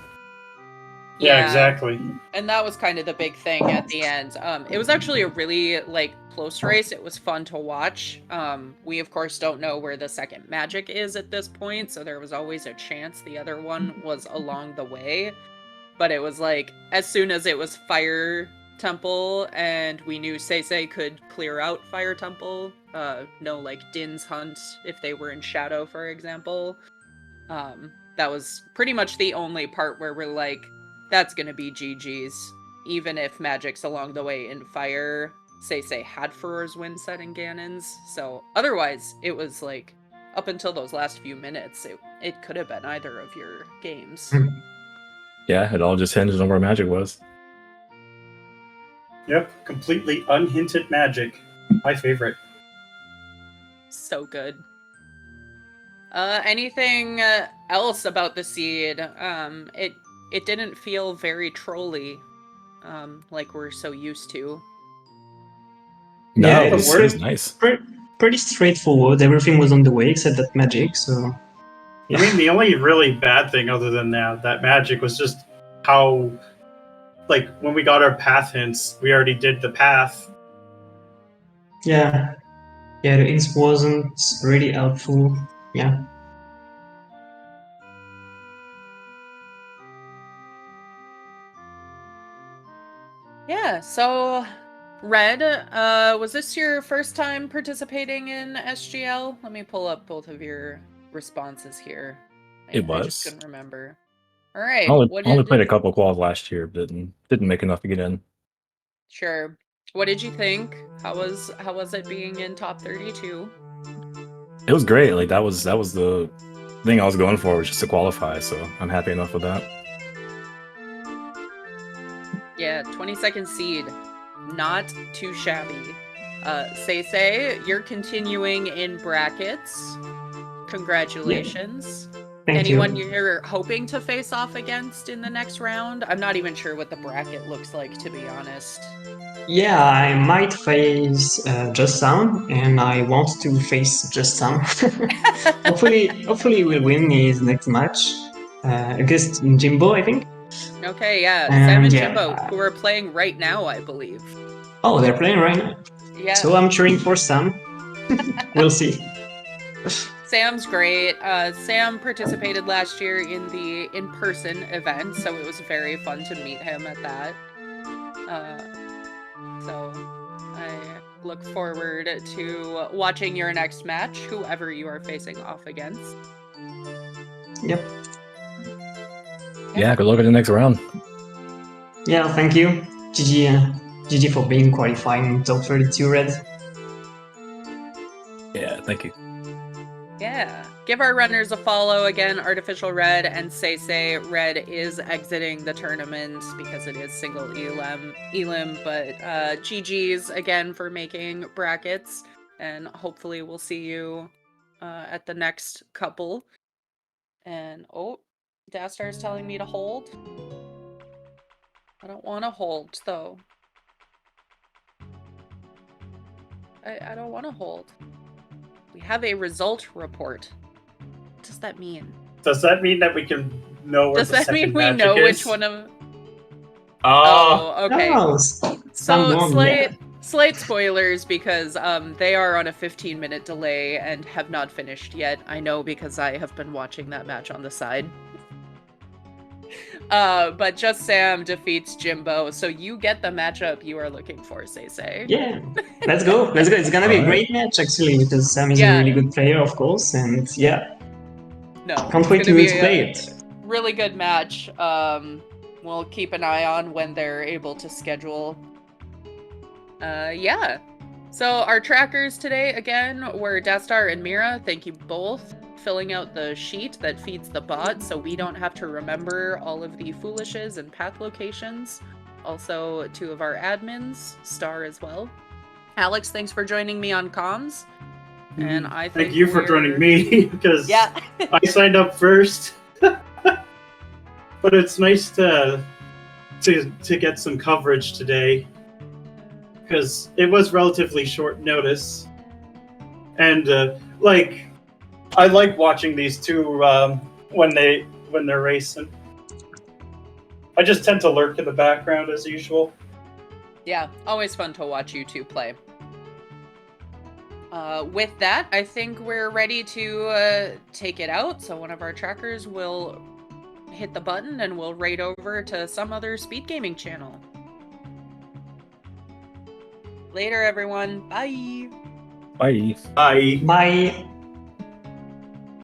Yeah, exactly. And that was kind of the big thing at the end. It was actually a really, close race. It was fun to watch. We, of course, don't know where the second magic is at this point, so there was always a chance the other one was along the way. But it was as soon as it was Fire Temple, and we knew Seisei could clear out Fire Temple, no, Din's Hunt, if they were in Shadow, for example. That was pretty much the only part where we're that's gonna be GG's. Even if magic's along the way in Fire, Seisei had Furore's win set in Ganon's. So otherwise, it was up until those last few minutes, it could have been either of your games. Yeah, it all just hinged on where magic was. Yep, completely unhinted magic. My favorite. So good. Anything else about the seed? It didn't feel very trolly, like we're so used to. No, Yeah, it was nice. Pretty straightforward. Everything was on the way except that magic, so... Yeah. I mean, the only really bad thing other than that magic was just how like when we got our path hints, we already did the path. Yeah. Yeah, the hints wasn't really helpful. Yeah. Yeah, so Red, was this your first time participating in SGL? Let me pull up both of your responses here. I just was. couldn't remember. All right. I only played a couple of quals last year, but didn't make enough to get in. Sure. What did you think? How was it being in top 32? It was great. Like that was the thing I was going for, was just to qualify. So I'm happy enough with that. Yeah, 22nd seed. Not too shabby. Say, you're continuing in brackets. Congratulations. Yeah. Thank Anyone you. you're hoping to face off against in the next round? I'm not even sure what the bracket looks like, to be honest. Yeah, I might face Just Sam, and I want to face Just Sam. hopefully we'll win his next match against Jimbo, I think. Okay, yeah, And Sam and yeah, Jimbo, who are playing right now, I believe. Oh, they're playing right now. Yeah. So I'm cheering for Sam. We'll see. Sam's great. Sam participated last year in the in-person event, so it was very fun to meet him at that. So I look forward to watching your next match, whoever you are facing off against. Yep. Yeah, good luck at the next round. Yeah, thank you. GG for being qualified in top 32 Red. Yeah, thank you. Yeah. Give our runners a follow again, Artificial Red and Say Red is exiting the tournament because it is single elim, but GG's again for making brackets, and hopefully we'll see you at the next couple. And oh, Dastar's telling me to hold. I don't want to hold though. I don't want to hold. We have a result report. What does that mean? Does that mean that we can know where Does the that second mean we magic know is? which one of... Oh, okay. Oh, So slight spoilers because they are on a 15-minute delay and have not finished yet. I know because I have been watching that match on the side. But Just Sam defeats Jimbo, so you get the matchup you are looking for, Say. Yeah, let's go. Let's go. It's gonna be a great match actually because Sam is a really good player, of course, and yeah. No, can't wait to play it. Really good match. We'll keep an eye on when they're able to schedule. Yeah. So our trackers today again were Dastar and Mira. Thank you both. Filling out the sheet that feeds the bot so we don't have to remember all of the foolishes and path locations. Also, two of our admins, Star as well. Alex, thanks for joining me on comms. And I think thank you for joining me because I signed up first. But it's nice to get some coverage today because it was relatively short notice, and I like watching these two when they're racing. I just tend to lurk in the background as usual. Yeah, always fun to watch you two play. With that, I think we're ready to take it out. So one of our trackers will hit the button and we'll raid over to some other Speedgaming channel. Later, everyone. Bye. Bye. Bye. Bye.